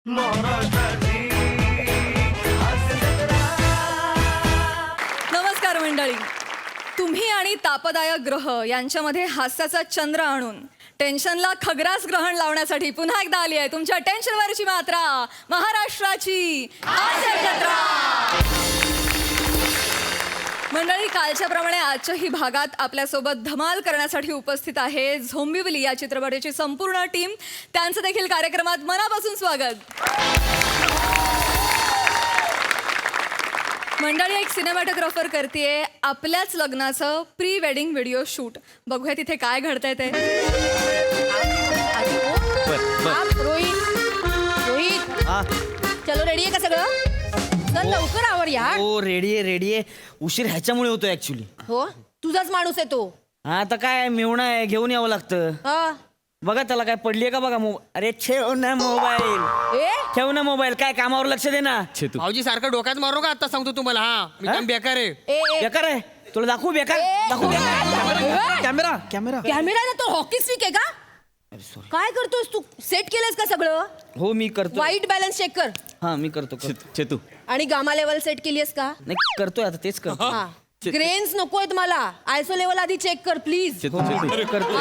नमस्कार मंडळी. तुम्ही आणि तापदायक ग्रह यांच्यामध्ये हास्याचा चंद्र आणून टेन्शनला खग्रास ग्रहण लावण्यासाठी पुन्हा एकदा आली आहे तुमच्या टेन्शनवरची मात्रा, महाराष्ट्राची हास्य जत्रा. मंडळी, कालच्याप्रमाणे आजच्याही भागात आपल्यासोबत धमाल करण्यासाठी उपस्थित आहे झोंबिवली या चित्रपटाची संपूर्ण टीम. त्यांचं देखील कार्यक्रमात मनापासून स्वागत. मंडळी, एक सिनेमॅटोग्राफर करतेय आपल्याच लग्नाचं प्री वेडिंग व्हिडिओ शूट. बघूया तिथे काय घडतंय ते. रोहित चलो, रेडी आहे का सगळं? चल लवकर आवर यार. हो, रेडी आहे. उशीर ह्याच्यामुळे होतो ऍक्च्युली. हो, तुझाच माणूस आहे तो. हा, आता काय मेवणा आहे, घेऊन यावं लागतं. हा. बघा त्याला काय पडलीये का बघा. अरे ठेव ना मोबाईल, ए ठेव ना मोबाईल. काय कामावर लक्ष दे ना. भाऊजी सारखं डोक्यात मारू का? आता सांगतो तुम्हाला. हा, मी काम बेकार आहे. ए ए बेकार आहे. तुला दाखवू बेकार? दाखवू बेकार. कॅमेरा. कॅमेरा ना, तो हॉकी स्टिक आहे का? काय करतोस तू? सेट केलंस का सगळं? हो, मी करतो. वाईट बॅलन्स चेक कर. हा, मी करतो. चेतू आणि गामा लेवल सेट केलीस का? नाही, करतोय आता, तेच करतो. हा. ग्रेन्स नकोयत मला. आयसो लेवल आधी चेक कर प्लीज. चेतू करतो.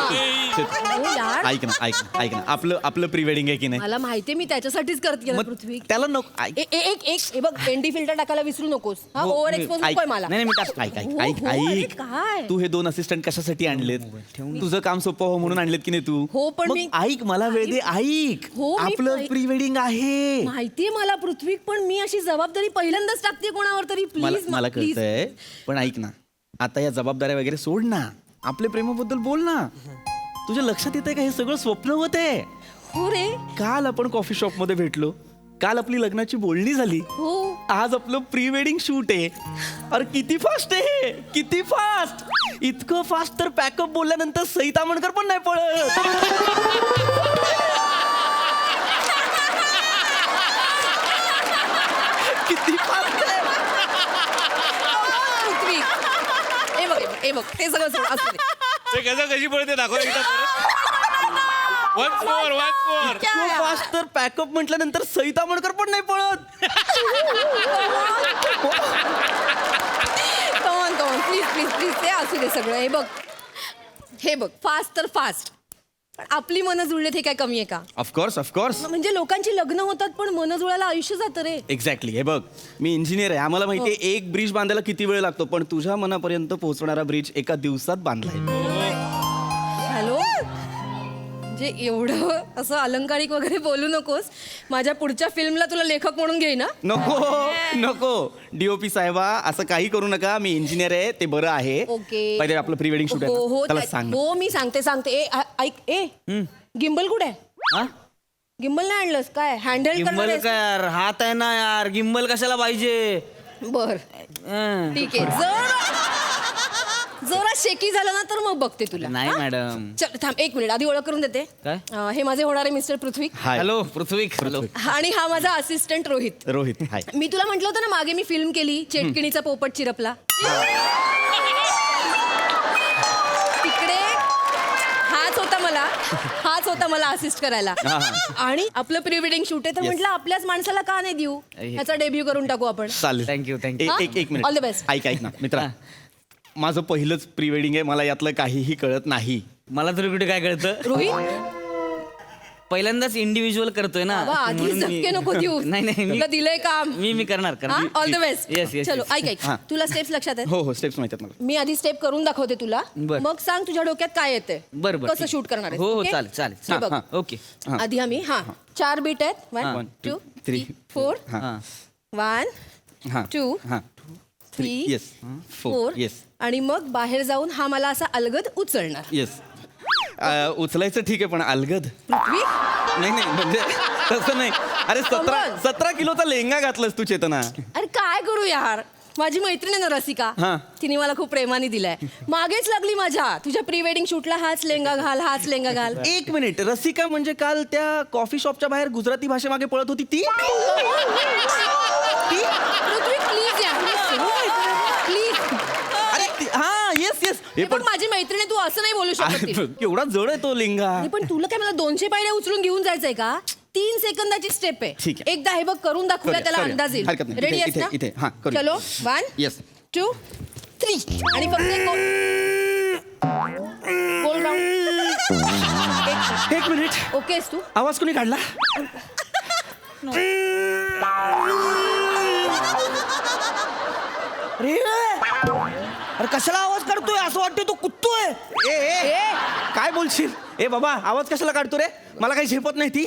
यार, ऐक ना आपलं प्री वेडिंग आहे की नाही? मला माहितीये, मी त्याच्यासाठीच करत गेलो पृथ्वी. त्याला नको ऐक. हे बघ, एनडी फिल्टर टाकायला विसरू नकोस. हा, हो, ओव्हर मी- एक्सपोज ऐक. नकोय मला. नाही, मी टाक. ऐक अरे काय? तू हे 2 असिस्टंट कशासाठी आणलेत? तुझं काम सोपं हो म्हणून आणलेत की नाही तू? हो, पण मग मी- ऐक, मला वेळ दे. ऐक, हो, मी आपलं प्री वेडिंग आहे. माहितीये मला पृथ्वी, पण मी अशी जबाबदारी पहिल्यांदाच टाकते कोणावर तरी. प्लीज मला कळतंय, पण ऐक ना, आता या जबाबदाऱ्या वगैरे सोड ना. आपल्या प्रेमाबद्दल बोल ना. तुझ्या लक्षात येतंय का हे सगळं स्वप्न होते? हो रे. काल आपण कॉफी शॉप मध्ये भेटलो, काल आपली लग्नाची बोलणी झाली, हो. आज आपलं प्री वेडिंग शूट आहे. अरे किती फास्ट आहे, किती फास्ट. इतकं फास्ट तर पॅकअप बोलल्यानंतर सई तामणकर पण नाही पळत. किती फास्ट आहे. पृथ्वी, हे बघ ते सगळं सोड, असू दे. कशी पडते दाखव एकदा वन्स मोर इतकं फास्ट तर पॅकअप म्हटल्यानंतर सई तामणकर पण नाही पळत. कॉन प्लीज ते असू दे सगळं. हे बघ फास्ट तर फास्ट, पण आपली मनं जुळलेत हे काय कमी आहे का? ऑफकोर्स. म्हणजे लोकांची लग्न होतात पण मनं जुळायला आयुष्य जातं रे. एक्झॅक्टली. हे बघ, मी इंजिनियर आहे, आम्हाला माहिती आहे एक ब्रिज बांधायला किती वेळ लागतो, पण तुझ्या मनापर्यंत पोहोचणारा ब्रिज एका दिवसात बांधलाय. हॅलो, म्हणजे एवढं असं अलंकारिक वगैरे बोलू नकोस. माझ्या पुढच्या फिल्मला तुला लेखक म्हणून घेईन ना. नको डीओपी साहेबा, असं काही करू नका. मी इंजिनियर आहे, ते बरं आहे. ओके. पहिले आपलं प्री वेडिंग शूट आहे ना, त्याला सांग. हो, मी सांगते. ऐक, गिम्बल कुठे आहे? हा? गिम्बल नाही आणलंस काय? हँडल गिम्बल करणार काय यार, हात आहे ना यार. गिम्बल कशाला पाहिजे? बर, ठीक आहे. जरा शेकी झालं ना तर मग बघते तुला. नाही हा? मॅडम. चल थांब, 1 मिनिट आधी ओळख करून देते. काय? हे माझे होणारे मिस्टर पृथ्वी. हाय. हॅलो पृथ्वी. हॅलो. आणि हा माझा असिस्टंट रोहित. रोहित. हाय. मी तुला म्हटलं होतं ना मागे मी फिल्म केली, चेटकिणीचा पोपट चिरपला. तिकडे हाच होता मला असिस्ट करायला. आणि आपलं प्री वेडिंग शूट आहे तर म्हटलं आपल्याच माणसाला का नाही देऊ, ह्याचा डेब्यू करून टाकू आपण. चालेल. थँक्यू. एक मिनिट. All the best. ऐक ना मित्रा, माझं पहिलंच प्री वेडिंग आहे, मला यातलं काहीही कळत नाही. मला तरी कुठे काय कळतं. रोहित, पहिल्यांदाच इंडिव्हिज्युअल करतोय ना. बाबा आधी म्हणून मी- झटके नको देऊ. नाही तुला दिलंय काम. मी करणार. All the best. येस. चलो ऐक, हा. तुला स्टेप्स लक्षात आहेत? हो, स्टेप्स माहिती आहेत मला. मी आधी स्टेप करून दाखवते तुला, बर. मग सांग तुझ्या डोक्यात काय येते, बरं. कसं शूट करणार आहेस. हो, ओके? चालेल. हे बघ. ओके. हा. आधी आम्ही 4 बीट आहेत. 1 2 3 4 हा. 1 हा. 2 हा. 3 येस. 4 येस. आणि मग बाहेर जाऊन हा मला असा अलगद उचलणार. येस. उचलायचं ठीक आहे, पण अलगद पृथ्वी, नाही म्हणजे तसं नाही. अरे कमल. 17 किलोचा लेंगा घातलास तू चेतना. अरे काय करू यार, माझी मैत्रीण आहे ना रसिका, हा. तिने मला खूप प्रेमाने दिलाय. मागेच लागली माझ्या, तुझ्या प्री वेडिंग शूटला हाच लेंगा घाल. एक मिनिट, रसिका म्हणजे काल त्या कॉफी शॉपच्या बाहेर गुजराती भाषेमागे पळत होती ती? पृथ्वी प्लीज यार, प्लीज. अरे हा, येस. हे पण माझी मैत्रीण आहे, तू असं नाही बोलू शकत तिला. केवढा जड आहे तो लेंगा. नाही, पण तुला काय मला 200 पायऱ्या उचलून घेऊन जायचंय का? 3 सेकंदाची स्टेप आहे. ठीक आहे. एकदा हे बघ करून दाखवूया, करूया, त्याला करूया. अंदाज येईल. हरकत नाही. रेडी इथे- आहेस ना? इथे- इथे. हां, करूया. चलो 1 Yes. 2 3 आणि फक्त गोल राऊंड. एक मिनिट, ओकेस तू? आवाज कोणी काढला? अरे कशाला आवाज काढतोय? असं वाटतंय तो कुत्तोय. ए काय बोलशील? ए बाबा, आवाज कशाला काढतो रे? मला काही झेपत नाही ती.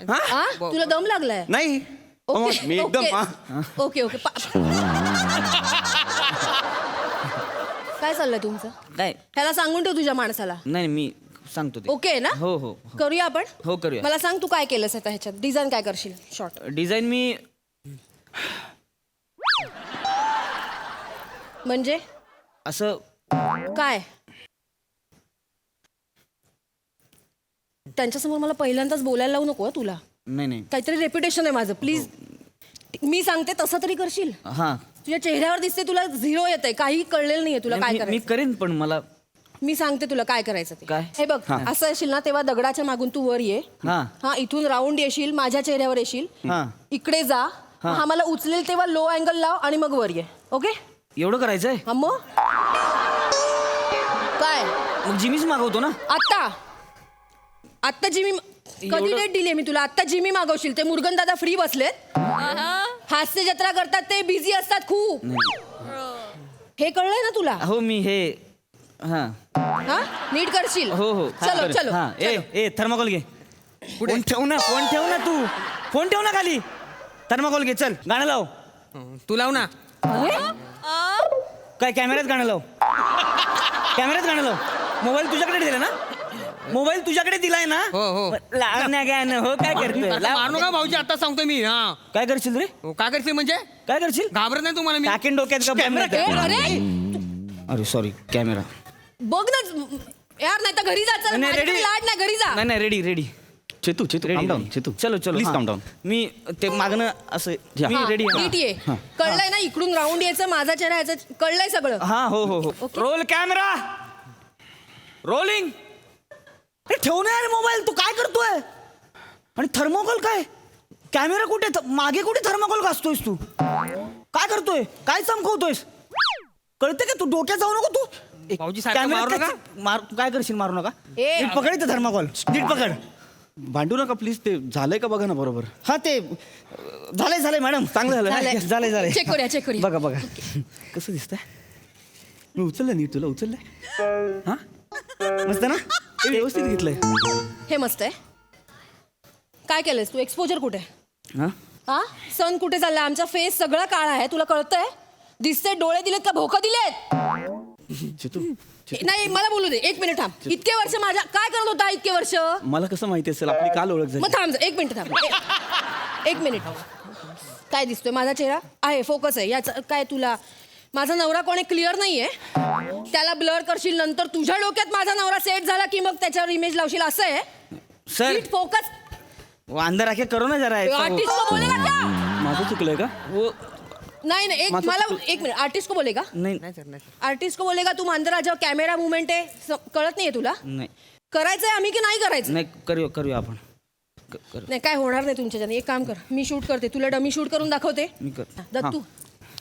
हा हा तुला दम लागलाय? नाही ओके मी एकदम ओके. हा. ओके ओके काय चाललंय तुमचं? काय ह्याला सांगून ठेव तुझ्या माणसाला. नाही मी सांगतो ते. ओके आहे ना? हो हो करूया आपण? हो, करूया. मला सांग तू काय केलंस आता ह्याच्यात, डिझाईन काय करशील? शॉर्ट डिझाईन मी म्हणजे असं काय? त्यांच्यासमोर मला पहिल्यांदाच बोलायला लावू नको हं तुला. नाही नाही काहीतरी रेप्युटेशन आहे माझं, प्लीज. मी सांगते तसं तरी करशील. हा तुझ्या चेहऱ्यावर दिसते तुला 0 येत आहे, काही कळलेलं नाहीये तुला काय मी करायचं. करेन पण मला मी सांगते तुला काय करायचं ते. काय? हे बघ, असं येशील ना तेव्हा दगडाच्या मागून तू वर ये. हा. हा इथून राऊंड येशील, माझ्या चेहऱ्यावर येशील, हा इकडे जा. हा मला उचलेल तेव्हा लो अँगल लाव आणि मग वर ये. ओके? एवढं करायचंय? हा मग काय मग जिमीच मागवतो ना. आत्ता जिमी कधी एवढं- डेट दिली मी तुला? आत्ता जिमी मागवशील. ते मुरगन दादा फ्री बसलेत, हास्य जत्रा करतात, ते बिझी असतात खूप. हे कळलंय ना तुला? हो मी हे हा हा नीट करशील. हो हो चलो चलो हा चलो. ए थर्माकोल घे. फोन ठेव ना, फोन ठेव ना तू. फोन ठेव ना खाली. थर्माकोल घे, चल गाणं लाव. तू लाव ना. काय कॅमेऱ्यात गाणं लाव. कॅमेऱ्यात गाणं लाव. मोबाईल तुझ्याकडे दिला ना? मोबाईल तुझ्याकडे दिलाय ना? हो, हो. लाव ना गाणं. हो काय करतोय? आता लाव. मारू का भाऊजी? आता सांगतो मी. हा काय करशील रे? हो, काय करशील म्हणजे? काय करशील? घाबरत नाही तुम्हाला मी? टाकेन डोक्यात का कॅमेरा बंद? अरे अरे सॉरी कॅमेरा. बघ ना यार, नाही तर घरी जा. चल, नाही, माझ्याकडे ready. लाड नाही, घरी जा. नाही नाही ready ready Chetu calm down, Chetu चलो चलो प्लीज हा. काम डाऊन. मी ते मागणं असं मी हा, रेडी नीट ये. कळलंय ना? इकडून राऊंड यायचं, माझा चेहरा यायचं, कळलंय सगळं. हा हो हो हो Okay. Roll camera rolling. ठेवून यार मोबाईल. तू काय करतोय? आणि थर्मोकॉल काय? कॅमेरा कुठे? मागे कुठे थर्मोकॉल घासतोयस तू? काय करतोय? काय चमकवतोयस? कळते का? तू डोक्यात जाऊ नको तू. भाऊजी सारखं कॅमेऱ्यात मारू काय- तू काय करशील? मारू नका. ए. नीट पकड इथं थर्माकोल. नीट पकड. भांडू नका प्लीज. ते झालंय का बघा ना बरोबर. हा ते झालंय झालंय मॅडम. चांगलं झालं झालंय. झालंय झालंय. चेक करूया, चेक करूया. बघा बघा कसं दिसतंय. मी उचललं नीट, तुला उचललंय. हा मस्त ना? ते व्यवस्थित घेतलंय. हे मस्त आहे. काय केलंयस तू? एक्सपोजर कुठे? हा हा सन कुठे चाललाय? आमचा फेस सगळा काळा आहे, तुला कळतंय? दिसते डोळे दिलेत का भोकं दिलेत? चेतू नाही मला बोलू दे. 1 मिनिट थांब. इतके वर्ष माझ्या काय करत होता? इतके वर्ष? मला कसं माहिती असेल? आपली काल ओळख झाली. मग थांब 1 मिनिट थांब. 1 मिनिट. काय दिसतोय? माझा चेहरा आहे, फोकस आहे. याचं काय तुला? माझा नवरा कोणी क्लिअर नाहीये, त्याला ब्लर करशील. नंतर तुझ्या डोक्यात माझा नवरा सेट झाला की मग त्याच्यावर इमेज लावशील. असं आहे. सर नीट फोकस. अंदर आके करो ना जरा ऐसा वो. आर्टिस्ट को बोलेगा क्या? माझं चुकलंय का? वो नाही नाही, एक मला 1 मिनिट. आर्टिस्ट को बोलेगा? नाही नाही सर, नाही सर. आर्टिस्ट को बोलेगा. तू अंदर आ जाओ. कॅमेरा मुवमेंट आहे, कळत नाहीये तुला? नाही करायचंय आम्ही की नाही करायचं? नाही करूया आपण करू. नाही काय होणार नाही तुमच्याच्याने. एक काम कर, मी शूट करते. तुला डमी शूट करून दाखवते. मी कर. दत्तू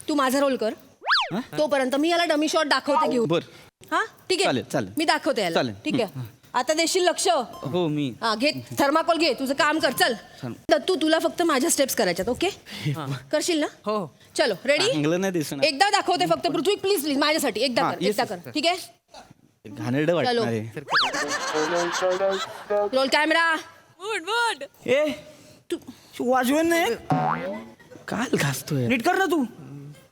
तू माझा रोल कर. तोपर्यंत मी याला डमी शॉट दाखवते घेऊ. बर हा ठीक आहे. चालेल, चालेल. मी दाखवते याला. चालेल. ठीक आहे. आता देशील लक्ष? हो मी हा घे थर्माकोल घे. तुझं काम कर. चल दत्तू, तुला फक्त माझ्या स्टेप्स करायच्यात. ओके करशील ना? हो चलो रेडी. चांगलं नाही दिसणार. एकदा दाखवते फक्त. पृथ्वी प्लीज प्लीज माझ्यासाठी एकदा हा, कर. yes, एकदा yes, कर. ठीक आहे. घाणेरडं चलो. वाटणार आहे. Roll camera. ए तू वाजवेन नाही. काल घासतोय. नीट कर ना तू.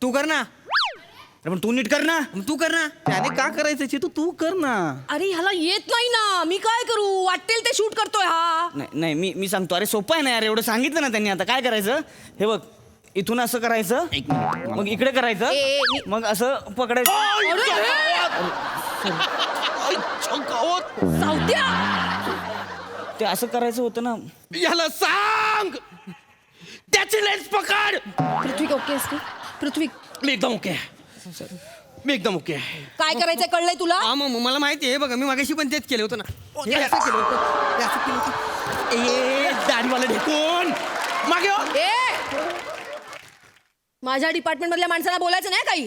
तू कर ना. अरे पण तू नीट कर ना. मग तू कर ना. त्याने का करायचं चेतू? तू कर ना. अरे ह्याला येत नाही ना. मी काय करू? वाटेल ते शूट करतोय हा. नाही नाही मी सांगतो. अरे सोपं आहे ना यार. एवढं सांगितलं ना त्यांनी. आता काय करायचं? हे बघ इथून असं करायचं, मग इकडे करायचं, ए, मी- मग असं पकडायचं. सावत्या. ते असं करायचं होतं ना. याला सांग त्याची लेन्स पकड. पृथ्वी ओके आहेस तू? पृथ्वी मी एकदम ओके आहे. मी एकदम ओके आहे. काय करायचंय कळलंय तुला? हा मग मला माहिती आहे. बघा मी मागाशी पण तेच केलं होतं ना. हे असं केलं होतं. हे असं केलं होतं. ए दाढी मला ढेकून मागे हो. ए माझ्या डिपार्टमेंट मधल्या माणसाला बोलायचं नाही काही.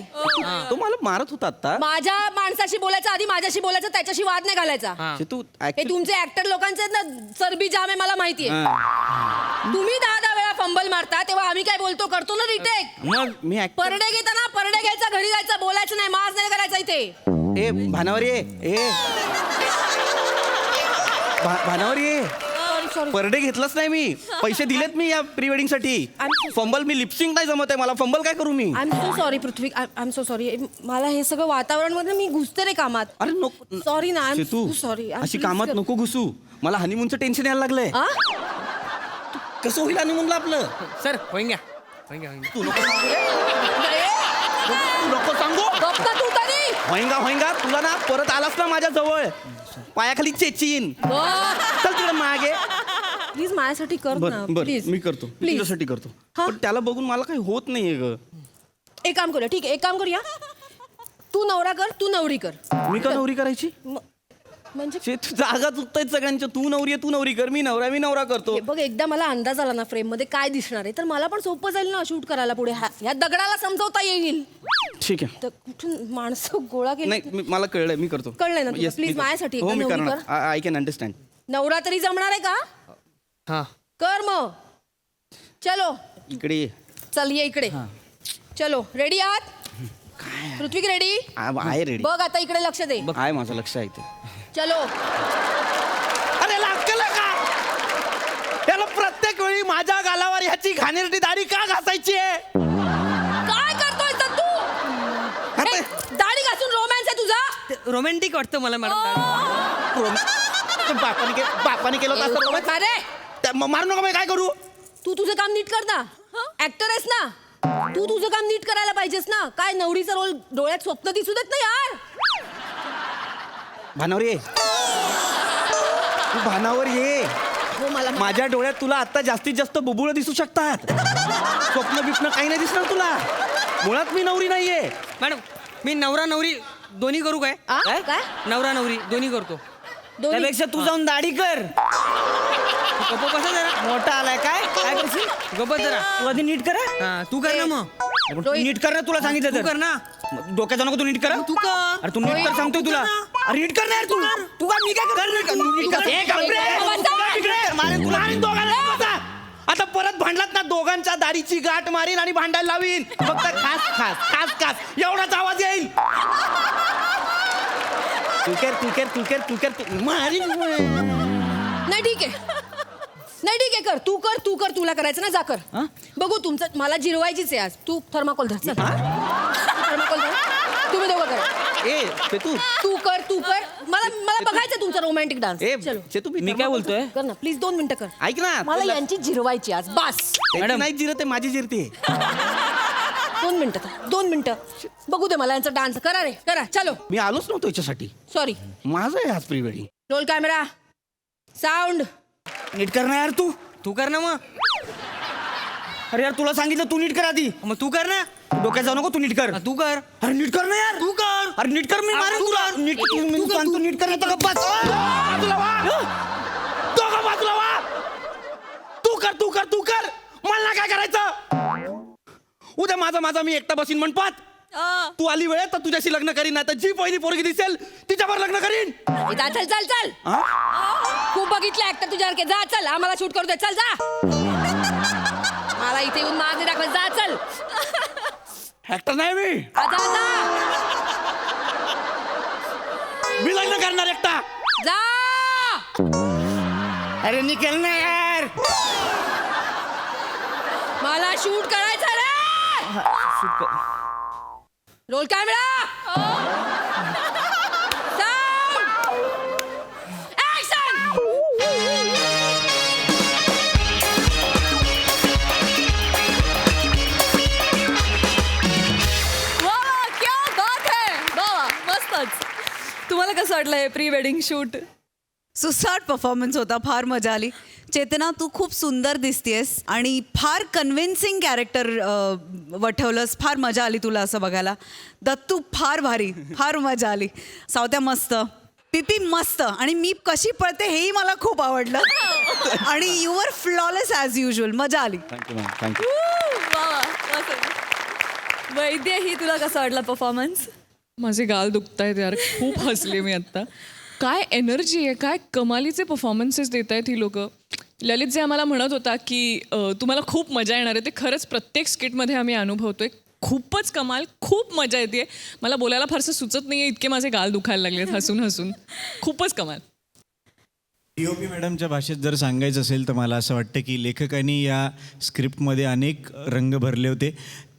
तो मला मारत होता आता माझ्या माणसाशी बोलायचं आधी, माझ्याशी बोलायचं, त्याच्याशी वाद नाही घालायचा. तू हे तुमचे ऍक्टर लोकांचे आहेत ना, चरबी जाम आहे मला माहितीये. तुम्ही 10 वेळा फंबल मारता तेव्हा आम्ही काय बोलतो, करतो ना रिटेक. मग मी परडे घेताना परडे घ्यायचा, घरी जायचं, बोलायचं नाही, माज नाही करायचा इथे. ए भानावर ये भानावर ये. सॉरी परडे घेतलंच नाही मी, पैसे दिलेत मी या प्री वेडिंग साठी. फंबल मी लिपसिंग नाही जमत आहे मला, फंबल काय करू मी. I am so sorry Prithvi, I am so sorry. मला हे सगळं वातावरण मध्ये मी घुसते रे कामात. अरे नको सॉरी ना, आय तू एम सॉरी. अशी कामात नको घुसू. मला हनीमूनचं टेन्शन यायला लागलंय. कसं होईल हनीमूनला आपलं. सर होईन घ्या. तू नको सांगू. तू तरी होईंगा तुला ना परत आलास ना माझ्या जवळ पायाखाली चेचीन. चल तिकडे मागे. प्लीज माझ्यासाठी कर ना बर प्लीज. मी करतो, मी Please. तुझ्यासाठी करतो. हा? पण त्याला बघून मला काही होत नाहीये ग. एक काम करूया, ठीक आहे, एक काम करूया. तू नवरा कर, तू नवरी कर. मी का नवरी करायची. म्हणजे जागा चुकतायत सगळ्यांच्या. तू नवरी कर, मी नवरा करतो. हे बघ, एकदा मला अंदाज आला ना फ्रेम मध्ये काय दिसणार आहे, तर मला पण सोपं जाईल ना शूट करायला पुढे. ह्या दगडाला समजवता येईल. ठीक आहे. तर कुठून माणसं गोळा केली. नाही मला कळलंय, मी करतो. कळलंय ना तुला? Yes, Please, मी करतो. माझ्यासाठी हो एकदा मी नवरी करणार. I can understand. नवरा तरी जमणार आहे का? हा कर मग. चलो इकडे ये. चल ये इकडे. चलो रेडी आहात? पृथ्वी रेडी? आहे रेडी. बघ आता इकडे लक्ष दे. आहे माझं लक्ष आहे ते. चलो. अरे लागलं का त्याला प्रत्येक वेळी माझ्या गालावर ह्याची घाणेरडी दाढी का घासायची आहे. काय करतोय तर तू? आता- हे, दाढी घासून रोमॅन्स आहे तुझा? रोमॅन्टिक वाटतं मला मॅडम. बापाने केलं होतं असं रोमॅन्स? अरे मारू नका. मी काय करू. तू तुझं काम नीट कर ना. ऍक्टर आहेस ना, तू तुझं काम नीट करायला पाहिजेस ना. काय नवरीचा रोल डोळ्यात स्वप्न दिसू देत ना यार. भानावर ये. तू भानावर ये. हो मला माझ्या डोळ्यात तुला आता जास्तीत जास्त बुबुळ दिसू शकतात. स्वप्न बिप्न काही नाही दिसणार तुला. मुळात मी नवरी नाहीये. मॅडम मी नवरा नवरी दोन्ही करू काय? आ? काय? नवरा नवरी दोन्ही करतो. दोन्ही त्यापेक्षा तू जाऊन दाढी कर. गप्प बसा जरा. मोठा आलाय काय करशील. गप्प जरा. तू आधी नीट कर. हा तू कर ना मग. पण तू नीट कर ना, तुला सांगितलं तू तर. कर ना. डोक्यात नको तू नीट कर. तू कर. अरे तू नीट कर सांगतोय तुला. अरे नीट कर ना यार तू. तू काय मी काय कर नीट कर. नीट कर. ए, घाबरे. इकडे मारेन तुला आणि दोघांना बसा. आता परत भांडलात ना दोघांच्या दाढीची गाठ मारीन आणि भांडायला लावीन. फक्त खास एवढाच आवाज येईल. तू कर मारीन. नाही ठीक आहे, नाही ठीक आहे, कर तू कर तुला करायचं ना, जा कर. हा? बघू तुमचं मला जिरवायचीच आहे आज. तू थर्माकोल धर. चल. थर्माकोल धर. तुम्ही दोघं करा. ए ते तू कर मला बघायचं तुमचा रोमॅन्टिक डान्स. ए चलो चेतू मी काय बोलतोय. कर ना प्लीज, 2 मिनिटं कर. ऐक ना मला तुला- यांची जिरवायची आज बस. त्यांची नाही जिरते माझी जिरते. 2 मिनिटं 2 मिनिटं बघू दे मला यांचा डान्स. करा रे करा. चलो. मी आलोच नव्हतो याच्यासाठी. सॉरी. माझं आहे आज pre wedding. Roll camera sound. नीट कर ना यार तू. तू कर ना मग. अरे यार तुला सांगितलं तू नीट कर आधी. मग तू कर ना. तू डोक्यात जाऊ नको. तू नीट कर. हा, तू कर. अरे नीट कर ना यार. तू कर. अरे नीट कर. मी अरे मारेन तू तुला. कर. नीट तू कर, सांगतो तू. नीट कर नाही तर गप्प बस. बाजूला वा. दोघं बाजूला वा. तू कर. मला काय करायचं. उद्या माझा मी एकटा बसीन म्हणपात. तू आली वेळेत तर तुझ्याशी लग्न करीन, नाही तर जी पहिली पोरगी दिसेल तिच्यावर लग्न करीन. चल खूप बघितलं ऍक्टर तुझ्यासारखे. जा चल, आम्हाला शूट करू दे. चल जा. मला इथे येऊन मागे दाखव. जा चल. ऍक्टर नाही मी. जा मी लग्न करणार एकटा. जा. अरे निकल ना यार. मला शूट करायचं रे. रोल कॅमेरा तुम्हाला कसं वाटलं हे प्री वेडिंग शूट. सुसाट परफॉर्मन्स होता. फार मजा आली. चेतना तू खूप सुंदर दिसतेस आणि फार कन्व्हिन्सिंग कॅरेक्टर वठवलंस. फार मजा आली तुला असं बघायला. दत्तू फार भारी. फार मजा आली. सावत्या मस्त. पीपी मस्त आणि मी कशी पळते हेही मला खूप आवडलं आणि you were flawless as usual. मजा आली. Thank you ma'am thank you. वा वा, मस्त. वैद्य ही तुला कसा वाटला परफॉर्मन्स? माझे गाल दुखतायत यार, खूप हसले मी आत्ता. काय एनर्जी आहे, काय कमालीचे परफॉर्मन्सेस देत आहेत ही लोकं. ललित जे आम्हाला म्हणत होता की तुम्हाला खूप मजा येणार आहे, ते खरंच प्रत्येक स्किटमध्ये आम्ही अनुभवतोय. खूपच कमाल, खूप मजा येते. मला बोलायला फारसं सुचत नाही आहे, इतके माझे गाल दुखायला लागलेत हसून हसून. खूपच कमाल. DOP मॅडमच्या भाषेत जर सांगायचं असेल तर मला असं वाटतं की लेखकांनी या स्क्रिप्टमध्ये अनेक रंग भरले होते.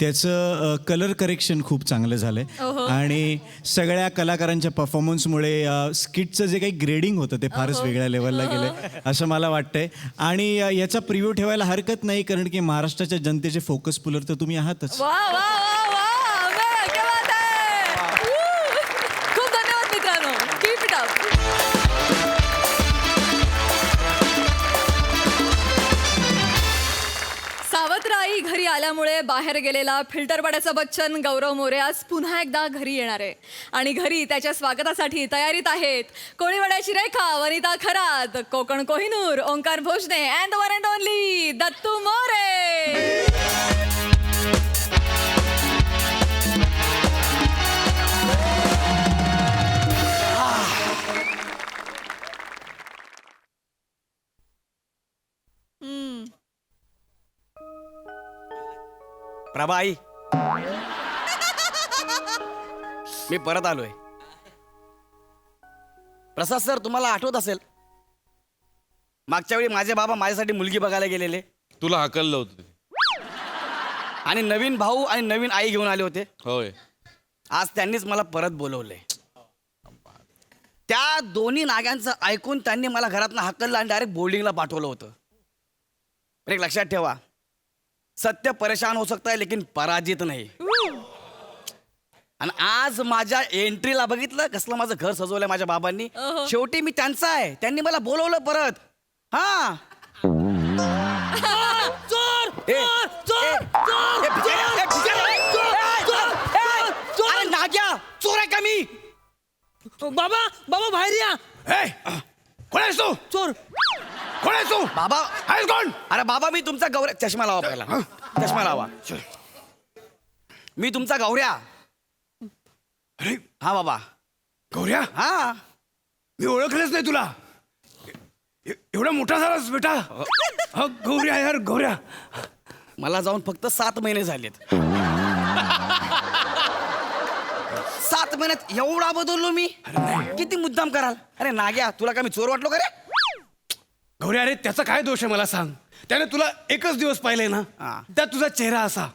त्याचं कलर करेक्शन खूप चांगलं झालं आहे आणि सगळ्या कलाकारांच्या परफॉर्मन्समुळे स्किटचं जे काही ग्रेडिंग होतं ते फारच वेगळ्या लेवलला गेलं आहे असं मला वाटतंय. आणि याचा प्रिव्ह्यू ठेवायला हरकत नाही कारण की महाराष्ट्राच्या जनतेचे फोकस पुलर तर तुम्ही आहातच. वा वा वा वा, अमेर, क्या बात है. खूप धन्यवाद मित्रांनो. Keep it up. सावत्र आई घरी आल्यामुळे बाहेर गेलेला फिल्टर पाड्याचा बच्चन गौरव मोरे आज पुन्हा एकदा घरी येणार आहे आणि घरी त्याच्या स्वागतासाठी तयारीत आहेत कोळीवाड्याची Rekha, Vanita Kharat, Konkan Kohinoor, Omkar Bhojane and the one and only Dattu More. प्रभाई मी परत आलोय. प्रसाद सर, तुम्हाला आठवत असेल मागच्या वेळी माझे बाबा माझ्यासाठी मुलगी बघायला गेलेले तुला हाकललं होतं. आणि नवीन भाऊ आणि नवीन आई घेऊन आले होते. होय. आज त्यांनीच मला परत बोलवलंय. त्या दोन्ही नाग्यांचं ऐकून त्यांनी मला घरातनं हाकललं आणि डायरेक्ट बोर्डिंगला पाठवलं होतं. पण एक लक्षात ठेवा, सत्य परेशान हो सकता है लेकिन पराजित नाही. आणि आज माझ्या एंट्रीला बघितलं कसलं माझं घर सजवलंय माझ्या बाबांनी. शेवटी मी त्यांचा आहे, त्यांनी मला बोलवलं परत. हा अरे नाग्या, चोर आहे का मी? बाबा बाबा बाहेर या. कोण आहेस तू? चोर. कोण आहेस तू? बाबा आहेस कोण? अरे बाबा मी तुमचा गौऱ्या. चष्मा लावा पहिला, चष्मा लावा. मी तुमचा गौऱ्या. अरे हा बाबा. गौऱ्या? हा. मी ओळखलंच नाही तुला. एवढा मोठा झालास बेटा. गौऱ्या यार, गौऱ्या. मला जाऊन फक्त 7 महिने झालेत. 7 महिन्यात एवढा बदललो मी? किती मुद्दाम कराल? अरे नाग्या, तुला का मी चोर वाटलो का रे? गौऱ्या, अरे त्याचा काय दोष आहे मला सांग. त्याने तुला एकच दिवस पाहिले ना, त्यात तुझा चेहरा असा.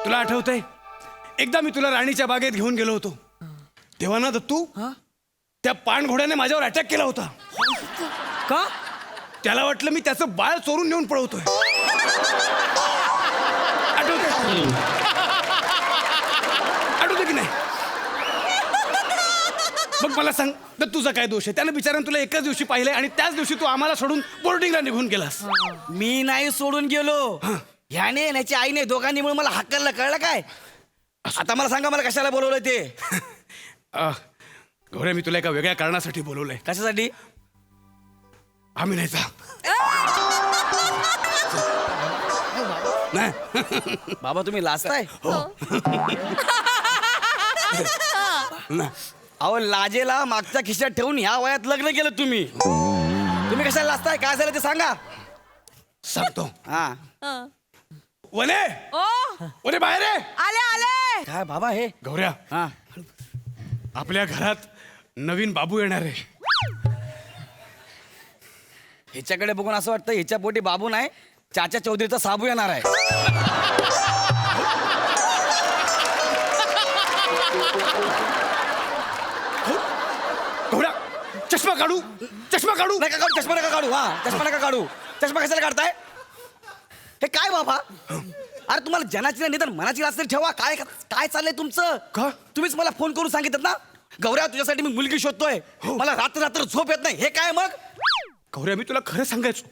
तुला आठवतंय एकदा मी तुला राणीच्या बागेत घेऊन गेलो होतो तेव्हा ना दत्तू, त्या पाणघोड्याने माझ्यावर अटॅक केला होता. का? त्याला वाटलं मी त्याचं बाळ चोरून नेऊन पळवतोय. आठवतंय की नाही? मग मला सांग, तर तुझा काय दोष आहे? त्यानं बिचाऱ्यानं तुला एकाच दिवशी पाहिलंय आणि त्याच दिवशी तू आम्हाला सोडून बोर्डिंगला निघून गेलास. मी नाही सोडून गेलो. ह्याने याची आईने दोघांनी मिळून मला हाकललं, कळलं काय? आता मला सांगा, मला कशाला बोलवलं ते? गौऱ्या, मी तुला एका वेगळ्या कारणासाठी बोलवलंय. कशासाठी? आम्ही नाही जा. बाबा तुम्ही लाजताय? अहो लाजेला मागच्या खिशात ठेवून ह्या वयात लग्न केलं तुम्ही. तुम्ही कशाला लाजताय? काय झालं ते सांगा. सांगतो. हा. वने, वने बाहेर आहे. आले आले. काय बाबा हे? गौऱ्या, हा. आपल्या घरात नवीन बाबू येणार आहे. ह्याच्याकडे बघून असं वाटतं ह्याच्या पोटी बाबू नाही, चाचा चौधरीचा साबू येणार आहे. गौऱ्या, चष्मा काढू, चष्मा काढू. नका काढू, चष्मा नका काढू. हा, चष्मा नका काढू. चष्मा कशाला काढताय? हे काय बाबा? अरे तुम्हाला जनाची नाही तर मनाची लाज तरी ठेवा. काय काय चाललंय तुमचं? का? तुम्हीच मला फोन करून सांगितलं ना, गौऱ्या तुझ्यासाठी मी मुलगी शोधतोय, मला रात्र रात्र झोप येत नाही. हे काय मग? गौऱ्या, मी तुला खरं सांगायचो,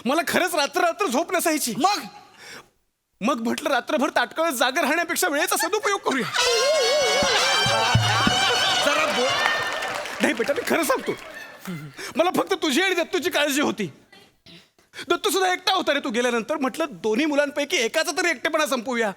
मला खरंच रात्र रात्र झोप नसायची. मग म्हटलं रात्रभर ताटकळत जागे राहण्यापेक्षा वेळेचा सदुपयोग करूया. नाही बेटा, मी खरं सांगतो. मला फक्त तुझी आणि दत्तूची काळजी होती. दत्तू सुद्धा एकटा होता रे तू गेल्यानंतर. म्हटलं दोन्ही मुलांपैकी एकाचा तरी एकटेपणा संपवूया.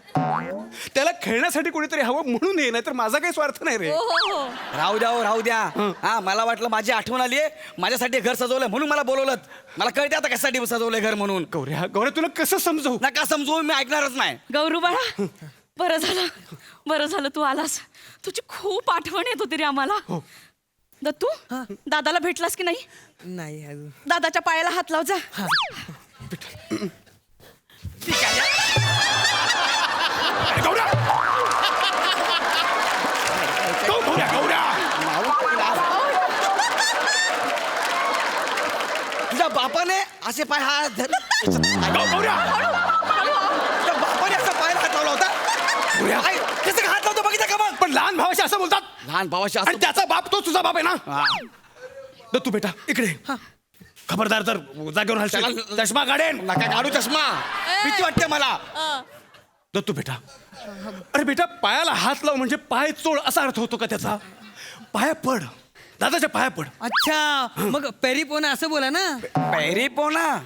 त्याला खेळण्यासाठी कोणीतरी हवं म्हणून ये, नाही तर माझा काही स्वार्थ नाही रे. राहू द्या हो, राहू द्या. हा, मला वाटलं माझी आठवण आली आहे, माझ्यासाठी घर सजवलंय म्हणून मला बोलवलं. मला कळते आता कशासाठी सजवलंय घर म्हणून. गौऱ्या तुला कसं समजवू? नका समजू, मी ऐकणारच नाही. गौरू बाळा, बरं झालं तू आलास. तुझी खूप आठवण येत होती रे आम्हाला. दत्तू, दादाला भेटलास की नाही? नाही अजून. दादाच्या पायाला हात लाव जा. गौऱ्या! गौऱ्या! तुझ्या बापाने असे पाय हात गौऱ्या! तुझ्या बापाने असा पायाला हात लावला होता. काय? कसं हात लावतो बघितलं का मग? पण लहान भावाशी असं बोलतात. लहान भावाशी आणि असं त्याचा बाप तो तुझा बाप आहे ना. दत्तू बेटा इकडे. खबरदार जर जागेवर हलशील चष्मा काढेन. नका काढू चष्मा, भीती वाटते मला. दत्तू बेटा, अरे बेटा, पायाला हात लाव म्हणजे पाय चोळ असा अर्थ होतो का त्याचा? पाया पड, दादाच्या पाया पड. अच्छा, मग पेरिपोना असं बोला ना. पैरी पोना,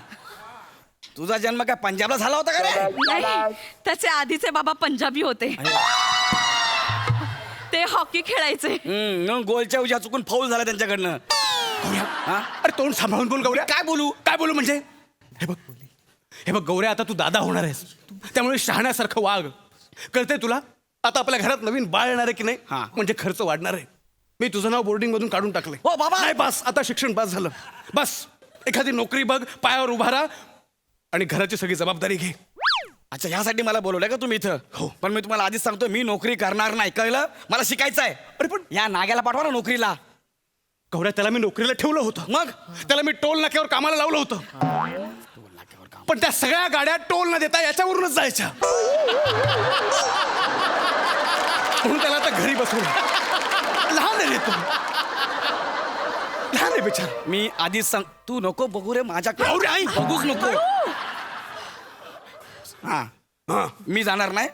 तुझा जन्म काय पंजाबला झाला होता का रे? नाही, त्याचे आधीचे बाबा पंजाबी होते. ते हॉकी खेळायचे. गोलच्या उजा चुकून फाऊल झाला त्यांच्याकडनं. गौऱ्या, अरे तोंड सांभाळून बोल गौऱ्या. काय बोलू? काय बोलू म्हणजे? हे बघ गौऱ्या, आता तू दादा होणार आहेस, त्यामुळे शहाण्यासारखं वाग. कळतंय तुला? आता आपल्या घरात नवीन बाळ येणार आहे की नाही, म्हणजे खर्च वाढणार आहे. मी तुझं नाव बोर्डिंग मधून काढून टाकलंय. हो बाबा. नाही, बस आता शिक्षण पास झालं. बस एखादी नोकरी बघ, पायावर उभा राहा आणि घराची सगळी जबाबदारी घे. अच्छा, ह्यासाठी मला बोलवलंय का तुम्ही इथं? हो. पण मी तुम्हाला आधीच सांगतो, मी नोकरी करणार नाही, कळलं? मला शिकायचं आहे. अरे पण या नाग्याला पाठवा ना नोकरीला. गौऱ्या, त्याला मी नोकरीला ठेवलं होतं. मग त्याला मी टोल नाक्यावर कामाला लावलं होतं. पण त्या सगळ्या गाड्या टोल न देता याच्यावरूनच जायच्या. म्हणून त्याला आता घरी बसवलं. लहान आहे रे तू, लहान आहे बिचार. मी आधीच सांग, तू नको बघू रे माझ्याकडे. गौऱ्या, आई. बघूच नको. हा, मी जाणार नाही.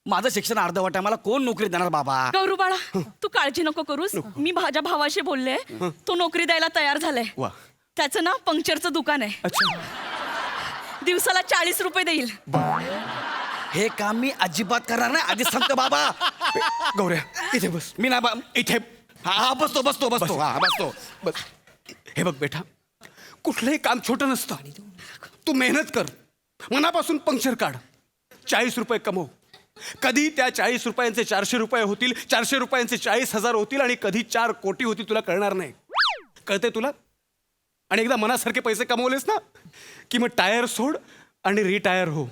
माझं शिक्षण अर्धवट आहे, मला कोण नोकरी देणार बाबा? गौरू बाळा, तू काळजी नको करूस. मी माझ्या भावाशी बोलले, तो नोकरी द्यायला तयार झालाय. वा. त्याचं ना पंक्चरचं दुकान आहे. अच्छा, दिवसाला 40 रुपये देईल. हे काम मी अजिबात करणार नाही, आधीच सांगतो बाबा. गौऱ्या इथे बस. मी ना इथे. हा, बसतो बसतो बसतो. हा, बसतो. बस. हे बघ बेटा, कुठलंही काम छोटं नसतं. तू मेहनत कर, मनापासून पंक्चर काढ, 40 रुपये कमव. कधी त्या 40 रुपयांचे 400 रुपये होतील, 400 रुपयांचे 40,000 होतील आणि कधी 4 कोटी होतील, तुला कळणार नाही. कळतंय तुला? आणि एकदा मनासारखे पैसे कमवलेस ना की मग टायर सोड आणि रिटायर हो.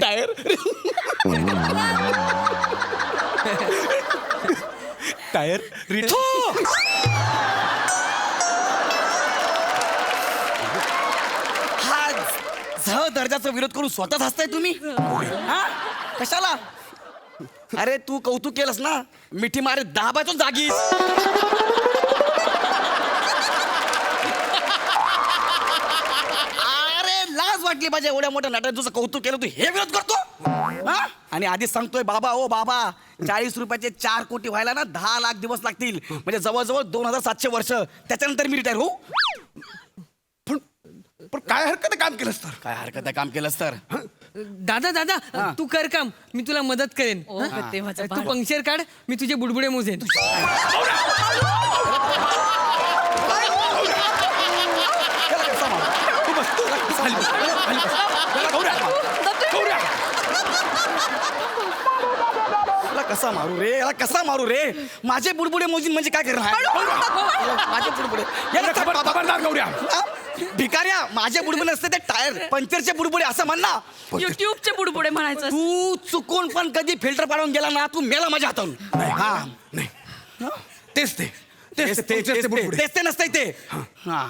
टायर टायर हा झ दर्जाचा विरोध करून स्वतःच हसताय तुम्ही. हा, कशाला? अरे तू कौतुक केलंस ना, मिठी मारे 10 बायतो जागीच. अरे लाज वाटली पाहिजे, एवढ्या मोठ्या नाटक तुझं कौतुक केलं, तू हे विरोध करतो? हा? आणि आधीच सांगतोय बाबा, ओ बाबा, 40 रुपयाचे 4 कोटी व्हायला ना 10 लाख दिवस लागतील, म्हणजे जवळजवळ 2700 वर्ष. त्याच्यानंतर मी रिटायर होऊ. पण काय हरकत आहे काम केलंस तर? काय हरकत आहे काम केलंस तर? दादा तू कर काम, मी तुला मदत करेन. देवाचं तू बाळ. पंक्चर काढ, मी तुझे बुडबुडे मोजेन. तू बस, तू खाली बस, खाली बस. गौऱ्या, गौऱ्या. याला कसा मारू रे, याला कसा मारू रे? माझे बुडबुडे मोजीन म्हणजे काय करणार? माझे बुडबुडे याला खबरदार गौऱ्या. भिकाऱ्या, माझे बुडबुडे असते ते टायर पंक्चरचे बुडबुडे असं म्हण ना. युट्यूबचे बुडबुडे म्हणायचं. तू चुकून पण कधी फिल्टर पाडून गेला ना, तू मेला माझ्या हातातून. हा, नाही, तेच ते नसतंय ते. हा,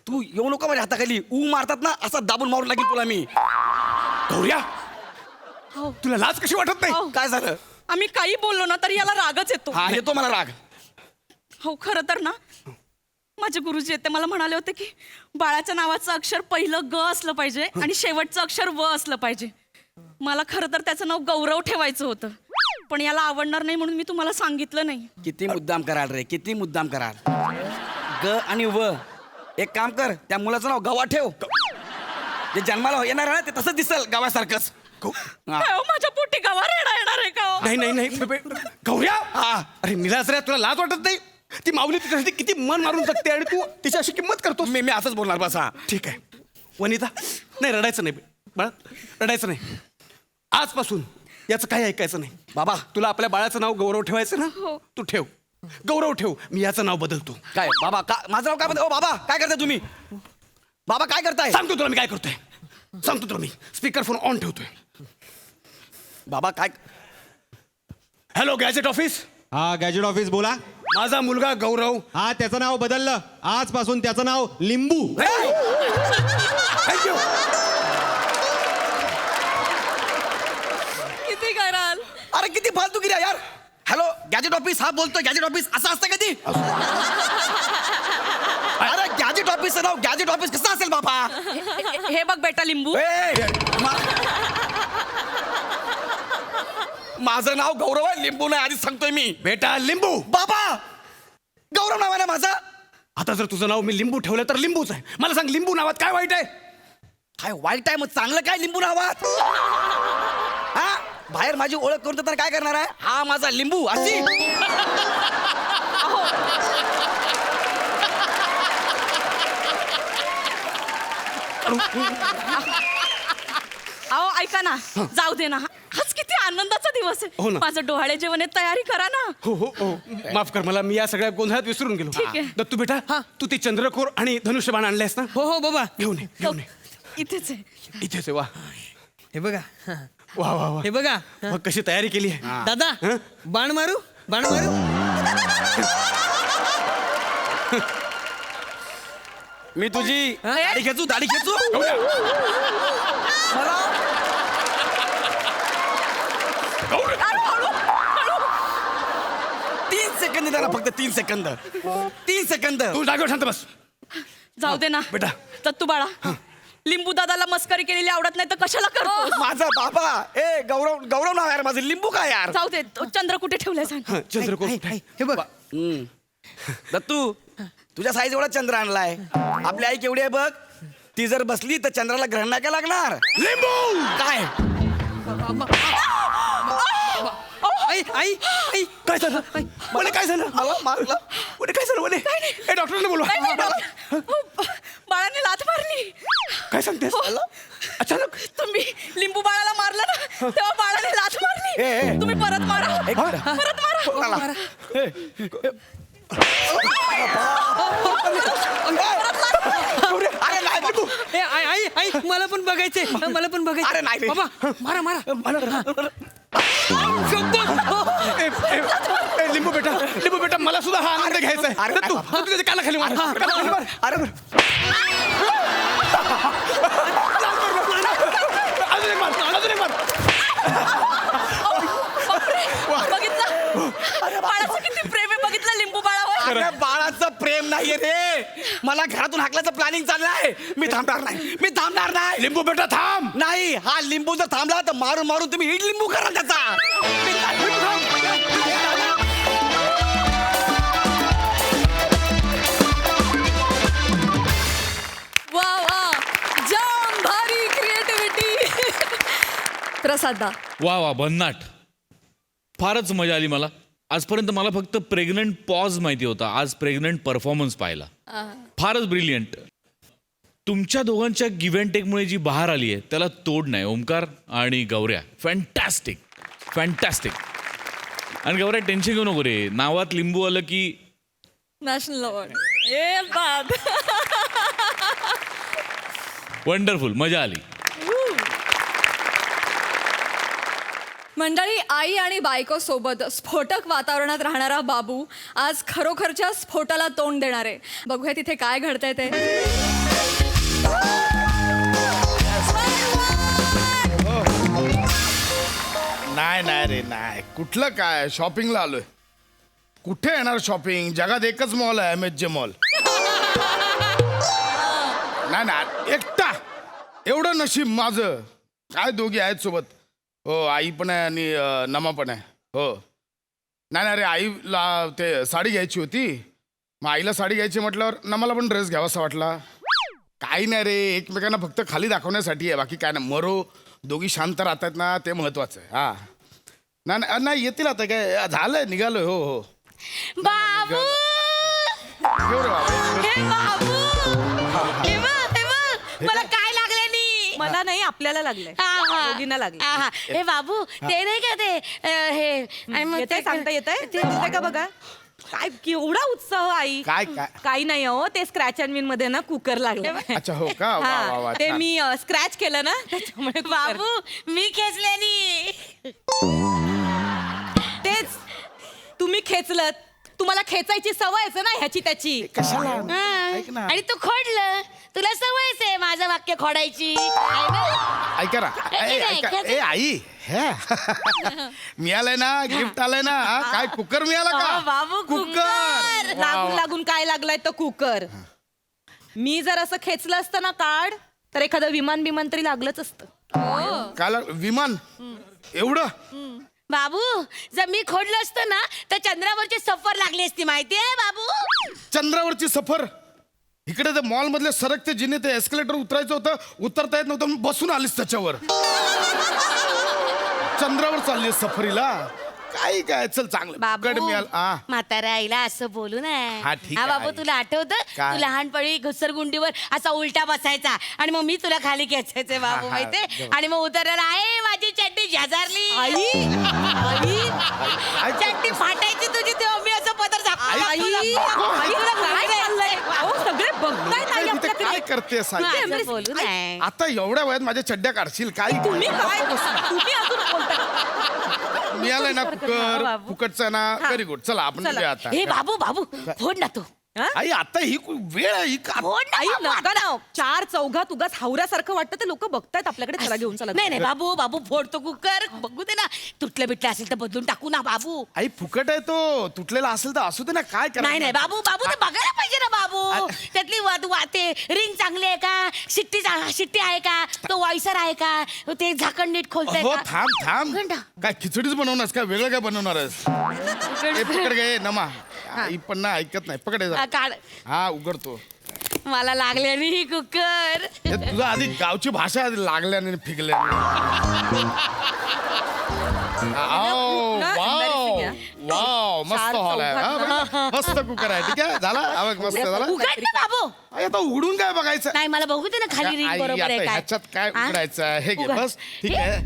तू येऊ नको माझ्या हाताखाली. ऊ मारतात ना, असा दाबून मारून लागेल तुला मी. गौऱ्या, तुला लाज कशी वाटत नाही? काय झालं? आम्ही काही बोललो ना तरी याला रागच येतो. हा, येतो मला राग. हो, खरं तर ना, माझे गुरुजी आहेत ते मला म्हणाले होते की बाळाच्या नावाचं अक्षर पहिलं ग असलं पाहिजे आणि शेवटचं अक्षर व असलं पाहिजे. मला खरं तर त्याचं नाव गौरव ठेवायचं होतं, पण याला आवडणार नाही म्हणून मी तुम्हाला सांगितलं नाही. किती मुद्दाम कराल रे, किती मुद्दाम कराल. ग आणि व एक काम कर, त्या मुलाचं नाव गवा ठेव. जे जन्माला येणार आहे ना ते तसंच दिसल गावासारखंच. हा. काय हो, माझ्या पोटी गवा रेडा येणार आहे का हो? नाही गौऱ्या. अरे निराश रे, तुला लाज वाटत नाही? ती माऊली तुझ्यासाठी किती मन मारून जगते आणि तू तिची अशी किंमत करतो. मी असंच बोलणार बस. हा ठीक आहे वनिता, नाही रडायचं नाही बाळा, रडायचं नाही. आजपासून याचं काही ऐकायचं नाही. बाबा तुला आपल्या बाळाचं नाव गौरव ठेवायचं ना, हो. तू ठेव, गौरव ठेव. मी याचं नाव बदलतो. काय बाबा माझं नाव काय म्हणतो? ओ बाबा काय करताय तुम्ही? बाबा काय करताय? सांगतो तुला मी काय करतोय, सांगतो तुला मी. स्पीकर फोन ऑन ठेवतोय. बाबा काय? Hello gadget office. हा गॅजेट ऑफिस बोला. माझा मुलगा गौरव. हा त्याचं नाव बदललं, आजपासून त्याचं नाव लिंबू. थँक्यू. किती कराल? अरे किती फालतूगिरी आहे यार. हॅलो गॅजेट ऑफिस, हा बोलतोय गॅजेट ऑफिस. असं असतं कधी? अरे गॅजेट ऑफिसचं नाव गॅजेट ऑफिस कसं असेल बाबा? हे बघ बेटा लिंबू, माझं नाव गौरव आहे, लिंबू नाही. आधीच सांगतोय मी. बेटा लिंबू. बाबा गौरव नाव आहे ना माझं. आता जर तुझं नाव मी लिंबू ठेवलं तर लिंबूच आहे. मला सांग, लिंबू नावात काय वाईट आहे? काय वाईट आहे? मग चांगलं काय लिंबू नावात? हा बाहेर माझी ओळख करून तर काय करणार आहे? हा माझा लिंबू अशी. अहो ऐका ना, जाऊ दे ना. आज किती आनंदाचा दिवस हो आहे. ना. माझं डोहाळे जेवण आहे, तयारी करा ना. हो हो हो, माफ कर मला, मी या सगळ्या गोंधळात विसरून गेलो. ठीक आहे. दत्तू बेटा, तू ती चंद्रकोर आणि धनुष्यबाण आणलेस ना? हो हो बाबा, घेऊन ये, घेऊन ये. इथेच आहे. इथेच आहे. वा हे बघा, वा वा वा. हे बघा. मग कशी तयारी केली आहे? दादा हं? बाण मारू, बाण मारू. मी तुझी दाढी खेचू, दाढी खेचू. मला हळू, हळू, हळू. 3 सेकंद द्या ना, फक्त 3 सेकंद. 3 सेकंद. तू जागेवर शांत बस. जाऊ दे ना बेटा. दत्तू बाळा. लिंबू दादाला मस्करी केलेली आवडत नाही तर कशाला करतो? माझा बाबा. ए गौरव, गौरव नाव यार माझं. लिंबू काय यार? जाऊ दे. तो चंद्र कुठे ठेवलाय सांग. हं, चंद्रकोर कुठे आहे? हे बघ. दत्तू तुझ्या साईज एवढा चंद्र आणलाय. आपली आई केवढी आहे बघ. ती जर बसली तर चंद्राला ग्रहण नाही का लागणार? लिंबू. काय आई आई आई काय झालं? मला काय झालं? मला मारलं? म्हणे काय झालं? म्हणे ए डॉक्टरने बोलवा. बाळाने लाथ मारली. काय सांगतेस? अचानक तुम्ही लिंबू बाळाला मारलं ना, तेव्हा बाळाने लाथ मारली. तुम्ही परत मारा, एक मिनिट. परत मारा. कोणाला? अरे नाही बाबू. ए आई आई आई मला पण बघायचंय, मला पण बघायचं. अरे नाही रे. बाबा मारा मारा. ए, लिंबू बेटा मला सुद्धा हा आनंद घ्यायचा आहे. अरे, तू त्याच्या कानाखाली मार. कानाखाली मार. अरे अजून एक मार, अजून एक मार. बघितलं बाळाचं किती प्रेम आहे, बघितलं लिंबू बाळावर. अरे बाळाचं प्रेम नाहीये रे. मला घरातून हाकल्याचं प्लॅनिंग चाललंय. मी थांबणार नाही, मी थांबणार नाही. लिंबू बेटा थांब. नाही, हा लिंबू जर थांबला तर मारून मारून तुम्ही इड लिंबू करा त्याचा. वा वा, जाम भारी क्रिएटिव्हिटी. प्रसादा. वा वा भन्नाट. फारच मजा आली मला. आजपर्यंत मला फक्त प्रेग्नंट पॉज माहिती होता, आज प्रेग्नंट परफॉर्मन्स पाहिला. फारच ब्रिलियंट. तुमच्या दोघांच्या गिव्ह अँड टेकमुळे जी बहार आली आहे त्याला तोड नाही. ओमकार आणि गौऱ्या फॅन्टॅस्टिक, फॅन्टॅस्टिक. आणि गौऱ्या टेन्शन घेऊ नको रे, नावात लिंबू आलं की नॅशनल अवॉर्ड. ए बाद. वंडरफुल, मजा आली. मंडळी, आई आणि बायको सोबत स्फोटक वातावरणात राहणारा बाबू आज खरोखरच्या स्फोटाला तोंड देणार आहे. बघूया तिथे काय घडतंय ते. नाही रे नाही. कुठलं काय शॉपिंगला आलोय? कुठे येणार शॉपिंग? जगात एकच मॉल आहे, MHJ मॉल. नाही एकटा. एवढं नशीब माझं. काय दोघी आहेत सोबत. हो आई पण आहे आणि नमा पण आहे. हो नाही नाही रे आईला ते साडी घ्यायची होती मग आईला साडी घ्यायची म्हटल्यावर ना मला पण ड्रेस घ्यावासा वाटला. काही नाही रे एकमेकांना फक्त खाली दाखवण्यासाठी आहे बाकी काय नाही. मरो दोघी शांत राहतात ना ते महत्वाचं आहे. हा नाही येतील आता काय झालंय निघालोय. हो हो बाबू घेऊ रे बाबा. हे बाबू हे बघ, हे बघ. मला काय लागलं नाही. मला नाही आपल्याला लागलंय दोघींना लागलंय. आहा. हे बाबू ते नाही का ते हे आणि मग येतंय ते- सांगता येतंय दिसतंय का बघा. काय केवढा उत्साह आई. काय काय काही नाही हो ते स्क्रॅच अँड विन मध्ये ना कुकर लागलं. अच्छा हो का वा वा वा ते छान. मी स्क्रॅच केलं ना त्याच्यामुळे बाबू मी खेचल्यानी. तेच तुम्ही खेचलं तुम्हाला खेचायची सवयच ना ह्याची त्याची. कशाला हा. ऐक ना आणि तू खोडलं तुला सवयच आहे माझं वाक्य खोडायची आहे ना? ऐका ना नाही, ऐका खरंच. ए आई हे मिळालंय ना गिफ्ट आलंय ना हा, काय कुकर मिळाला अहो, का बाबू कुकर. लागून लागून काय लागलाय तो कुकर. मी जर असं खेचलं असतं ना कार्ड तर एखादं विमान तरी लागलंच असतं. काल विमान एवढं बाबू जर मी खोडलं असतं ना तर चंद्रावरची सफर लागली असती माहितीये बाबू. चंद्रावरची सफर इकडे ते मॉल मधले सरकते जिने ते एस्केलेटर उतरायचं होतं उतरता येत नव्हतं म्हणून बसून आलीस त्याच्यावर. चंद्रावर चालली सफरीला काय चल चांगलं गड बाबू मिळाल हा म्हाताऱ्या आईला असं बोलू नये. हा, ठीक आहे, बाबू आई. तुला आठवतं काय? तू लहानपणी घसरगुंडीवर असा उलटा बसायचा आणि मग मी तुला खाली खेचायचे बाबू हा, हा, माहितीये. आणि मग उतरला आहे माझी चड्डी शेजारली आई आई, चड्डी फाटायची तुझी तेव्हा मी असं पदर आई, आई, तुला काय चाललंय? अहो, सगळे बघतायत आई इथे आपल्याकडे. काय करते साई? बोलू नये. आता एवढ्या वयात माझ्या चड्ड्या काढशील काय तुम्ही अजून बोलताय. मिळालंय ना कुकर बाबू. फुकटचा ना व्हेरी गुड चला आपण चला. उद्या आता हे बाबू बाबू फोड ना तू. आई आता ही वेळ आहे ही फोड ना आई बाबू. नका ना चार चौघात उगाच हावऱ्यासारखं वाटतं ते लोक बघतायत आपल्याकडे. चला घेऊन चला. नाही नाही बाबू बाबू फोडतो कुकर बघू दे ना. तुटलं बिटलं असेल तर बदलून टाकू ना बाबू. आई फुकट आहे तो तुटलेला असेल तर असू दे ना काय करा नाही नाही बाबू बाबू ते बघायला पाहिजे ना बाबू. त्यातली ते रिंग चांगली आहे का शिट्टी आहे का तो वायसर आहे का ते झाकण नीट खोलतंय हो का. थांब थांब उघड ना. काय खिचडीच बनवणार काय वेगळं काय बनवणार हे पकड गे नमा आई पण ना ऐकत नाही पकड हा, काढ. हा उघडतो मला लागले नाही कुकर. हे तुझा आधी गावची भाषा लागल्याने फिकल्याने वाव मस्त हॉल आहे हा, बघा. मस्त कुकर आहे ठीक आहे झाला हा बघ, मस्त झाला उघड ना बाबू. आई, आता उघडून काय बघायचं नाही मला बघू दे ना खाली रिंग आई, बरोबर आता आहे काय. ह्याच्यात काय हा? उघडायचं आहे? हे घे उघड. बस ठीक हे- आहे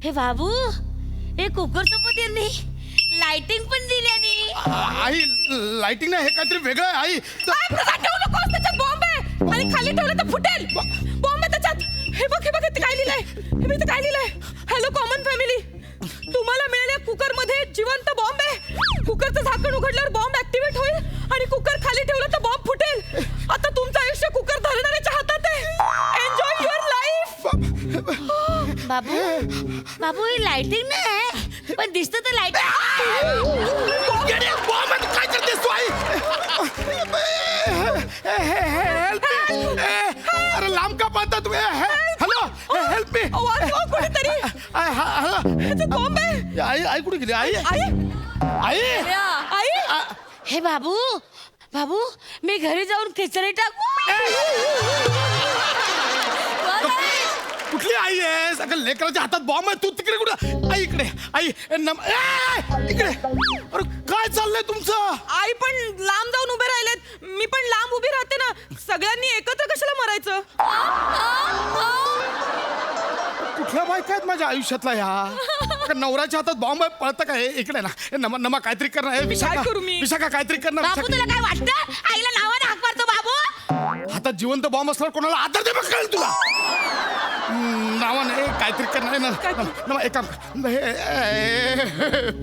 हे बाबू हे कुकर सोबत यांनी लाइटिंग पण दिल्यानी. आई लाइटिंग नाही हे काहीतरी वेगळं आहे आई ठेवू नकोस त्याच्यात बॉम्ब आहे आणि खाली ठेवलं तर फुटेल. बॉम्ब आहे त्याच्यात. हे बघ इथे काय लिहिलंय. हे बघ इथे काय लिहिलंय. हॅलो कॉमन फॅमिली तुम्हाला मिळाल्या कुकर मध्ये जिवंत बॉम्ब आहे. कुकरचं झाकण उघडल्यावर बॉम्ब ऍक्टिव्हेट होईल आणि कुकर खाली ठेवलं तर बॉम्ब फुटेल. आता तुमचं आयुष्य कुकर धरणाऱ्याच्या हातात आहे. Enjoy your life. Babu Babu he lighting नाही पण दिसत तर लाइट. काय करतेस तू आई अरे लांब का पाहता तुम्ही हॅलो हेल्प मी कोणीतरी बॉम्ब आहे. आई आई कुठे गेली आई आई आई हे बाबू बाबू मी घरी जाऊन खिचडी टाकू. कुठली आई आहे सगळं लेकराच्या हातात बॉम्ब आहे तू तिकडे कुठं आई इकडे आई इकडे अरे काय चाललंय तुमचं. आई पण लांब जाऊन उभे राहिलेत. मी पण लांब उभी राहते ना. सगळ्यांनी एकत्र कशाला मरायचं. कुठल्या बायका आहेत माझ्या आयुष्यातला ह्या नवऱ्याच्या हातात बॉम्ब आहे पळतं का हे इकडे ना हे नमा काहीतरी करणार हे विशाखा करू मी? विशाखा काहीतरी करणार बाबू तुला काय वाटतं आईला नावाने हाक मारतो बाबू. हातात जिवंत बॉम्ब असल्यावर कोणाला आदर दे बघ कळेल तुला नावाने काहीतरी करणार ना एक काम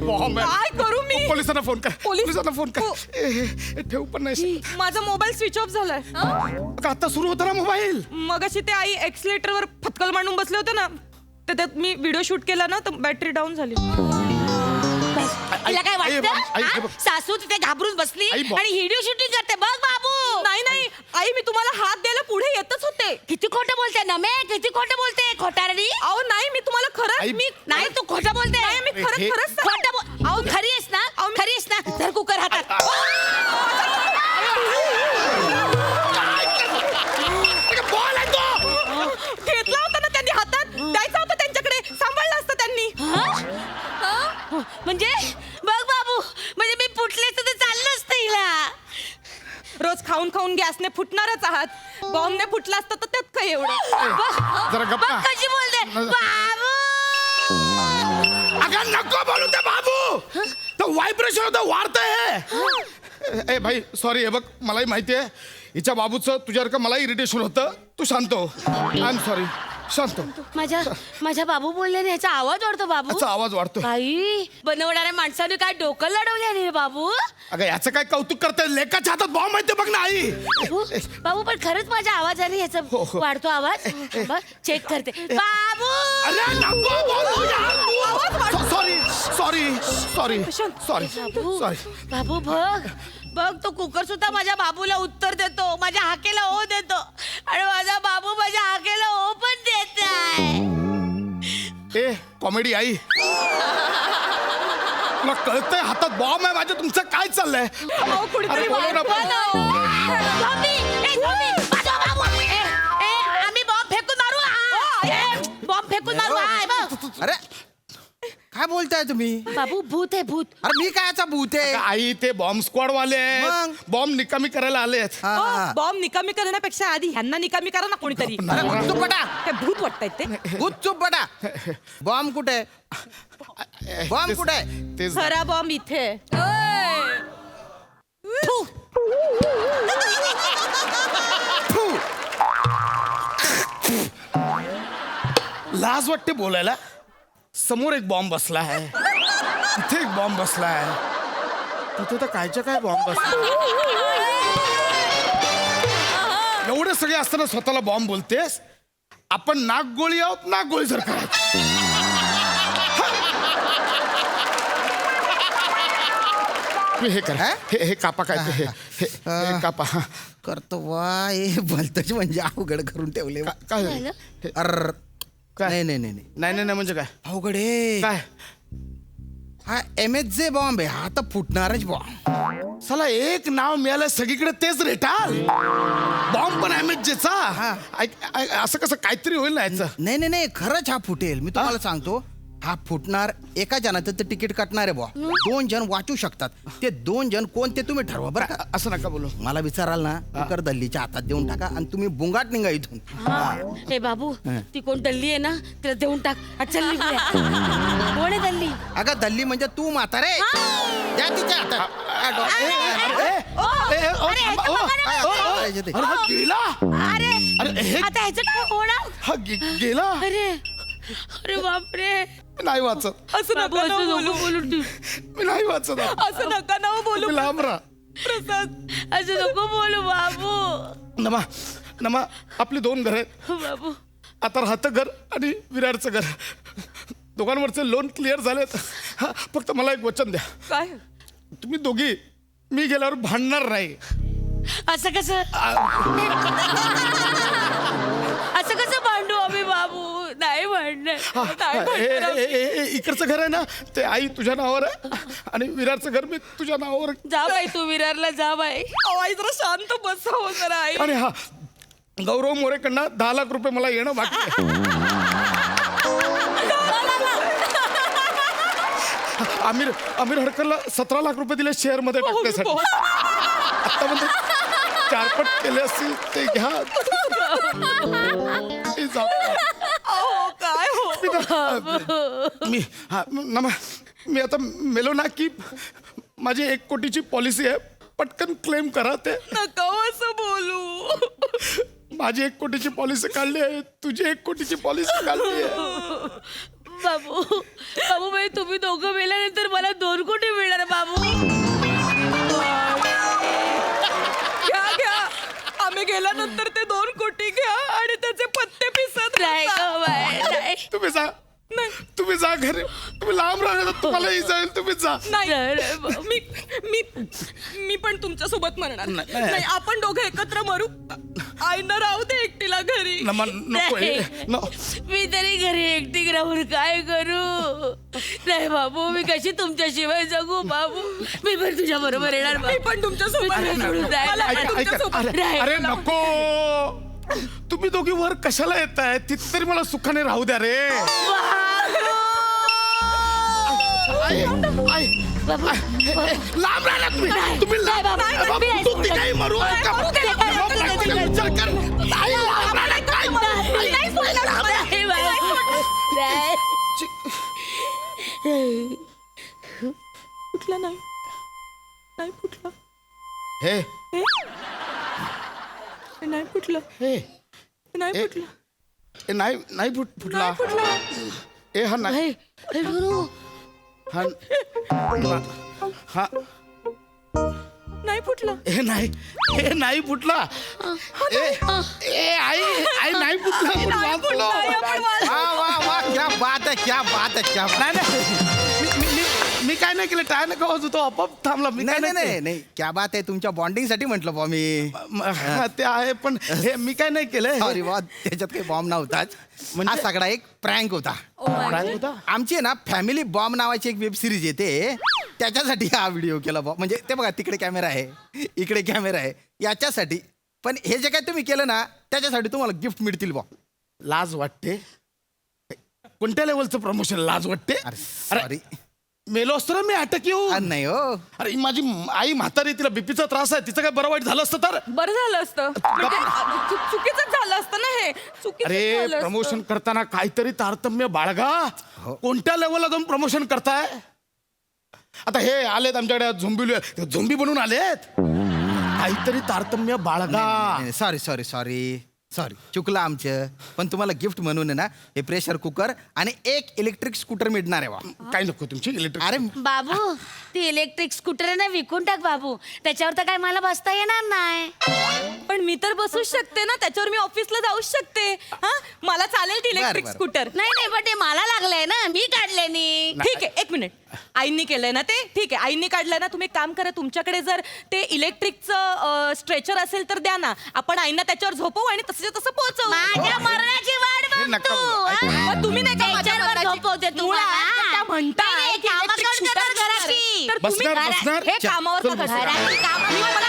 बॉम्ब काय करू मी. पोलिसांना फोन कर पोलिसांना फोन कर ठेवू पण नाही माझा मोबाईल स्विच ऑफ झालाय. आता सुरू होता ना मोबाईल मगाशी ते आई एक्सिलेटर वर फटकल मांडून बसले होते ना तर त्यात मी व्हिडिओ शूट केला ना तर बॅटरी डाऊन झाली. तिला काय आई, वाटतं आई, हा? हे बघ. सासू तिथे घाबरून बसली आई, आणि व्हिडिओ शूटिंग करते बघ बाबू. नाही आई मी तुम्हाला हात द्यायला पुढे येतच होते. किती खोटं बोलते नमे किती खोटं बोलते खोटारडी. अहो नाही मी तुम्हाला आई, खरंच मी नाही तू खोटं बोलते. नाही मी खरंच हे- खरंच खोटं बोल. अहो खरी आहेस ना खरी आहेस ना धर कुकर हातात घेतला होता ना त्यांनी हातात द्यायचा होता त्यांच्याकडे सांभाळलं असतं त्यांनी म्हणजे बघ बाबू म्हणजे मी फुटले तर चाललं असतं हिला रोज खाऊन खाऊन गॅसने फुटणारच आहात बॉम्बने फुटला असतं तर त्यात काय एवढं जरा गप्पा. बघ कशी बोलते बाबू अगं नको बोलू ते बाबू तो व्हायब्रेशन होतं वाढतंय ए भाई सॉरी हे बघ मलाही माहिती आहे हिच्या बाबूचं तुझ्यावर का मलाही इरिटेशन होतं तू शांत हो आय एम सॉरी शांत हो. माझ्या बाबू बोलल्याने याचा आवाज वाढतो बाबू याचा आवाज वाढतो बाई बनवणाऱ्या माणसाने काय डोकं लढवले रे बाबू अगं याचं काय कौतुक करते लेकाच्या हातात बॉम्ब माहिती बघ ना आई बाबू पण खरंच माझ्या आवाजाने याचा वाढतो आवाज चेक करते बाबू अरे नको बोलू यार sorry sorry sorry sorry sorry बाबू बघ तो कुकर सुद्धा माझ्या बाबूला उत्तर देतो माझ्या हाकेला ओ देतो आणि माझा बाबू माझ्या हाकेला ओ पण देत ए कॉमेडी आई तुला कळतंय हातात बॉम्ब आहे माझ्या तुमचं काय चाललंय अरे बोलव ना पण. आम्ही बॉम्ब फेकून मारू बॉम्ब फेकून मारू अरे काय बोलताय तुम्ही बाबू भूत आहे भूत अरे मी कायचा भूत आहे अगं, आई ते बॉम्ब स्क्वॉड वाले आहेत बॉम्ब निकामी करायला आलेत बॉम्ब निकामी करण्यापेक्षा आधी ह्यांना निकामी करा ना कोणीतरी अरे भूत चुपटा काय भूत वाटतायत ते भूत चुपटा बॉम्ब कुठे बॉम्ब कुठे तेच खरा बॉम्ब इथे लाज वाटते बोलायला समोर एक बॉम्ब बसला आहे इथे एक बॉम्ब बसला आहे तिथे तर कायच्या काय बॉम्ब बसला एवढे सगळे असताना स्वतःला बॉम्ब बोलतेस आपण नागगोळी आहोत नागगोळी जर करायची हे कर हे कापा काय ते, हे कापा करतो वा हे भलतच म्हणजे अवघड करून ठेवले काय झालं? अर काय? नाही नाही नाही नाही. नाही नाही नाही म्हणजे काय अवघड आहे काय हा MH बॉम्ब आहे हा तर फुटणारच बॉम्ब साला एक नाव मिळालं सगळीकडे तेच रेटाल बॉम्ब पण MHचा असं कसं काहीतरी होईल ना याचं नाही नाही नाही खरंच हा फुटेल मी तुम्हाला सांगतो हा फुटणार एका जणाचं तर तिकीट कटणार आहे बुवा 2 जण वाचू शकतात ते 2 जण कोण ते तुम्ही ठरवा बरं का असं नका बोलू मला विचाराल ना कुकर दल्लीच्या हातात देऊन टाका आणि तुम्ही बुंगाट निघा इथून हे बाबू ती कोण दल्ली आहे ना तिला देऊन टाक चल कोण आहे दल्ली अगं दल्ली म्हणजे तू म्हातारे द्या तिच्या हातात गेला अरे अरे हे आता ह्याचं काय होणार हा गेला अरे अरे बापरे नाही वाचत असं नका ना बोलू मी नाही वाचत असं नका ना बोलू तुम्ही लांब राहा प्रसाद असं नको बोलू बाबू नमा आपली 2 घर आहेत बाबू आता राहतं घर आणि विरारचं घर दोघांवरचे लोन क्लिअर झालेत हा फक्त मला एक वचन द्या काय तुम्ही दोघी मी गेल्यावर भांडणार नाही असं कसं भांडू आम्ही बाबू नाही भांडणार इकडचं घर आहे ना ते आई तुझ्या नावावर आहे आणि विरारचं घर मी तुझ्या नावावर जा बाई तू विरारला जा बाई आई जरा शांत बसा हो जरा आई आणि हा गौरव मोरेकडनं 10 लाख रुपये मला येणं बाकी आहे. आमिर हडकरला 17 लाख रुपये दिले शेअर मध्ये टाकण्यासाठी आता म्हणजे 4 पट केले असतील ते घ्या ते जाऊ. काय हो मी आता मेलो ना की माझी 1 कोटीची पॉलिसी आहे पटकन क्लेम करा ते नका असं बोलू माझी 1 कोटीची पॉलिसी काढली आहे तुझी 1 कोटीची पॉलिसी काढली आहे बाबू बाई तुम्ही दोघं मेल्यानंतर मला 2 कोटी मिळणार बाबू घ्या आम्ही गेल्यानंतर ते 2 कोटी घ्या आणि त्याचे पत्ते पिसत नाही तुम्ही जा घरी तुम्ही लांब राहणार, तुम्हालाही जाईल, तुम्ही जा. नाही मी पण तुमच्या सोबत मरणार नाही. आपण दोघं एकत्र मरू. आईना राहू दे एकटीला घरी. नको मी तरी घरी एकटी राहून काय करू? नाही बाबू, मी कशी तुमच्याशिवाय जगू बाबू? मी पण तुझ्या बरोबर येणार. मी पण तुमच्या सोबत. अरे नको, तुम्ही दोघी वर कशाला येताय? तिथे तरी मला सुखाने राहू द्या रे. लांब राहा तुम्ही, तुम्ही लांब राहा. तू तिघाही मरू नका. विचार कर. आई, लांब राहा. काय फुटला नाही फुटला. हे नाही फुटलं. नाही फुटलं. नाही फुटला. ए हा नाही. हा नाही फुटलं. हे नाही फुटला. ए आई नाही फुटला. वा क्या बात है. नाही मी काय नाही केलं. टाय नका वाजू, तो आपोआप थांबला. मी नाही क्या बात आहे. तुमच्या बॉन्डिंग साठी म्हटलं बॉ मी. ते आहे, पण हे मी काय नाही केलं. अरे वा, त्याच्यात काही बॉम्ब नव्हताच. हा सगळा एक प्रँक होता. आमची आहे ना फॅमिली बॉम्ब नावाची एक वेब सिरीज येते, त्याच्यासाठी हा व्हिडिओ केला बॉ. म्हणजे ते बघा, तिकडे कॅमेरा आहे, इकडे कॅमेरा आहे, याच्यासाठी. पण हे जे काय तुम्ही केलं ना, त्याच्यासाठी तुम्हाला गिफ्ट मिळतील बॉ. लाज वाटते? कोणत्या लेवलचं प्रमोशन? लाज वाटते? अरे मेलो असतो ना मी, अटक येऊ. नाही हो. अरे माझी आई म्हातारी, तिला बीपीचा त्रास आहे. तिचं काय बरं वाईट झालं असतं तर? बरं झालं असतं. चुकीचं झालं असतं ना हे. अरे प्रमोशन करताना काहीतरी तारतम्य बाळगा. कोणत्या लेवलला जाऊन प्रमोशन करताय? आता हे आलेत आमच्याकडे झोंबी बनून आलेत. काहीतरी तारतम्य बाळगा. सॉरी चुकलं आमचं. पण तुम्हाला गिफ्ट म्हणून ना हे प्रेशर कुकर आणि एक इलेक्ट्रिक स्कूटर मिळणार आहे बा. काय नको तुमची इलेक्ट्रिक? अरे बाबू, ती इलेक्ट्रिक स्कूटर ना विकून टाक बाबू. त्याच्यावर तर काय मला बसता येणार नाही. पण मी तर बसूच शकते ना त्याच्यावर. मी ऑफिसला जाऊच शकते. मला चालेल ती इलेक्ट्रिक बरं. स्कूटर. नाही पण ते मला लागलंय ना, मी काढलंय नी. ठीक आहे, एक मिनिट. आईंनी केलंय ना ते? ठीक आहे, आईंनी काढलंय ना. तुम्ही एक काम करा, तुमच्याकडे जर ते इलेक्ट्रिकचं स्ट्रेचर असेल तर द्या ना. आपण आईंना त्याच्यावर झोपवू आणि तसं पोहोचवू. माझ्या मरणाची वाट बघतो. तुम्ही नाही का माझ्यावर झोपवते तुम्हाला? त्या म्हणताय की electric scooter घराची. तर तुम्ही बसणार? हे कामावर का घराची कामं मी मला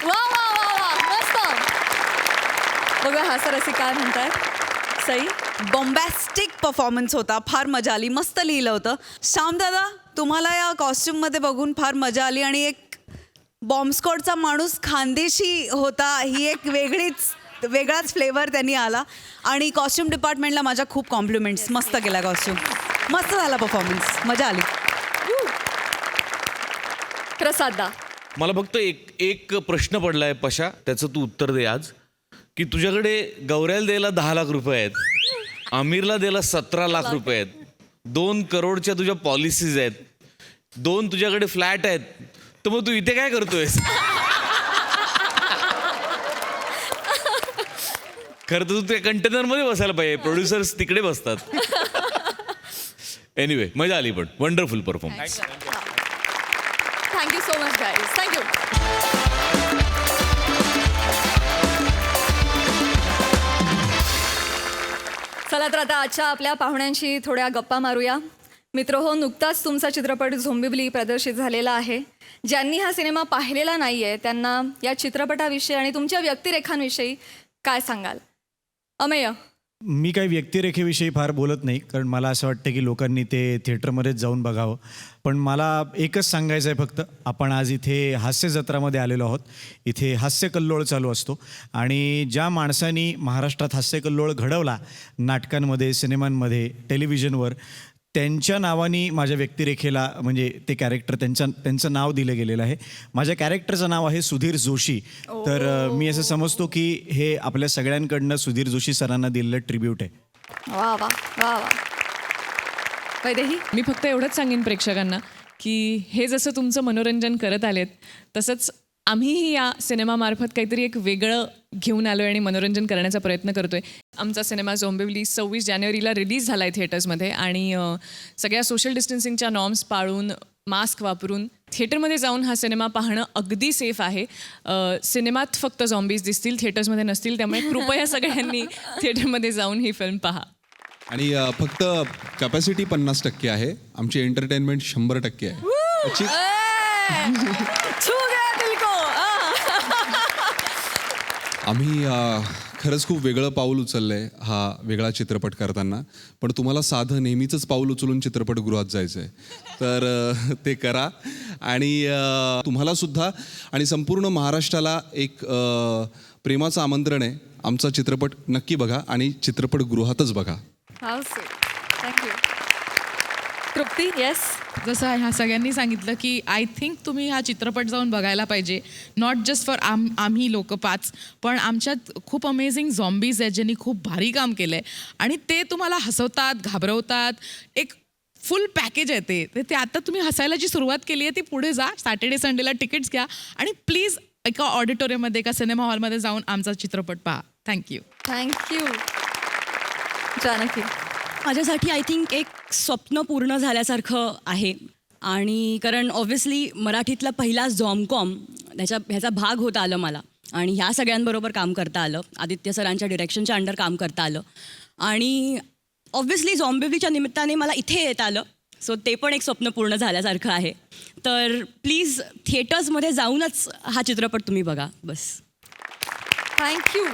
वा मस्त. बघा हा सर असे काय म्हणतायत. सई, बॉम्बॅस्टिक परफॉर्मन्स होता. फार मजा आली. मस्त लिहिलं होतं. श्याम दादा, तुम्हाला या कॉस्ट्युममध्ये बघून फार मजा आली. आणि एक बॉम्बस्कॉटचा माणूस खानदेशी होता, ही एक वेगळाच फ्लेवर त्यांनी आला. आणि कॉस्ट्युम डिपार्टमेंटला माझ्या खूप कॉम्प्लिमेंट्स. मस्त केला कॉस्ट्युम. मस्त झाला परफॉर्मन्स. मजा आली. प्रसादा, मला फक्त एक प्रश्न पडलाय पशा, त्याचं तू उत्तर दे आज. की तुझ्याकडे गौऱ्याला द्यायला 10 लाख रुपये आहेत, आमिरला द्यायला 17 लाख रुपये आहेत, 2 करोडच्या तुझ्या पॉलिसीज आहेत, 2 तुझ्याकडे फ्लॅट आहेत, तर मग तू इथे काय करतोयस? खरं तर तू त्या कंटेनरमध्ये बसायला पाहिजे. प्रोड्युसर्स तिकडे बसतात. एनिवे, मजा आली. पण wonderful performance. Thank you so much guys. Thank you. चला तर आता आजच्या आपल्या पाहुण्यांशी थोड्या गप्पा मारूया. मित्रहो, नुकताच तुमचा चित्रपट झोंबिवली प्रदर्शित झालेला आहे. ज्यांनी हा सिनेमा पाहिलेला नाही आहे त्यांना या चित्रपटाविषयी आणि तुमच्या व्यक्तिरेखांविषयी काय सांगाल? अमेय. मी काही व्यक्तिरेखेविषयी फार बोलत नाही, कारण मला असं वाटतं की लोकांनी ते थिएटरमध्येच जाऊन बघावं. पण मला एकच सांगायचं आहे फक्त, आपण आज इथे हास्य जत्रामध्ये आलेलो आहोत. इथे हास्य कल्लोळ चालू असतो आणि ज्या माणसांनी महाराष्ट्रात हास्य कल्लोळ घडवला, नाटकांमध्ये, सिनेमांमध्ये, टेलिव्हिजनवर, त्यांच्या नावाने माझ्या व्यक्तिरेखेला म्हणजे ते कॅरेक्टर त्यांचं नाव दिलं गेलेलं आहे. माझ्या कॅरेक्टरचं नाव आहे सुधीर जोशी. तर मी असं समजतो की हे आपल्या सगळ्यांकडनं सुधीर जोशी सरांना दिलेलं ट्रिब्यूट आहे. वा वा वा वा. वैदेही. मी फक्त एवढंच सांगेन प्रेक्षकांना की हे जसं तुमचं मनोरंजन करत आलेत तसंच आम्हीही या सिनेमामार्फत काहीतरी एक वेगळं घेऊन आलो आहे आणि मनोरंजन करण्याचा प्रयत्न करतो आहे. आमचा सिनेमा झॉम्बिवली 26 जानेवारीला रिलीज झाला आहे थिएटर्समध्ये आणि सगळ्या सोशल डिस्टन्सिंगच्या नॉर्म्स पाळून मास्क वापरून थिएटरमध्ये जाऊन हा सिनेमा पाहणं अगदी सेफ आहे. सिनेमात फक्त झॉम्बीज दिसतील, थिएटर्समध्ये नसतील, त्यामुळे कृपया सगळ्यांनी थिएटरमध्ये जाऊन ही फिल्म पहा. आणि फक्त कॅपॅसिटी 50% आहे, आमची एंटरटेनमेंट 100% आहे. त्याची छू गया दिल को. आम्ही खरंच खूप वेगळं पाऊल उचललं आहे हा वेगळा चित्रपट करताना. पण तुम्हाला साधं नेहमीचंच पाऊल उचलून चित्रपटगृहात जायचं आहे, तर ते करा. आणि तुम्हाला सुद्धा आणि संपूर्ण महाराष्ट्राला एक प्रेमाचं आमंत्रण आहे. आमचा चित्रपट नक्की बघा आणि चित्रपटगृहातच बघा. थँक्यू. तृप्ती, येस. जसं ह्या सगळ्यांनी सांगितलं की आय थिंक तुम्ही हा चित्रपट जाऊन बघायला पाहिजे. नॉट जस्ट फॉर आम्ही लोक 5, पण आमच्यात खूप अमेझिंग झॉम्बीज आहेत ज्यांनी खूप भारी काम केलं आहे आणि ते तुम्हाला हसवतात, घाबरवतात. एक फुल पॅकेज आहे ते आता तुम्ही हसायला जी सुरुवात केली आहे ती पुढे जा. सॅटर्डे संडेला तिकीट्स घ्या आणि प्लीज एका ऑडिटोरियममध्ये एका सिनेमा हॉलमध्ये जाऊन आमचा चित्रपट पहा. थँक्यू. जानकी, माझ्यासाठी आय थिंक एक स्वप्न पूर्ण झाल्यासारखं आहे. आणि कारण ऑब्व्हियसली मराठीतला पहिला झॉमकॉम ह्याचा भाग होता आलं मला आणि ह्या सगळ्यांबरोबर काम करता आलं. आदित्य सरांच्या डिरेक्शनच्या अंडर काम करता आलं आणि ऑब्व्हियसली झॉम्बिवलीच्या निमित्ताने मला इथे येता आलं. सो ते पण एक स्वप्न पूर्ण झाल्यासारखं आहे. तर प्लीज थिएटर्समध्ये जाऊनच हा चित्रपट तुम्ही बघा. बस. थँक्यू.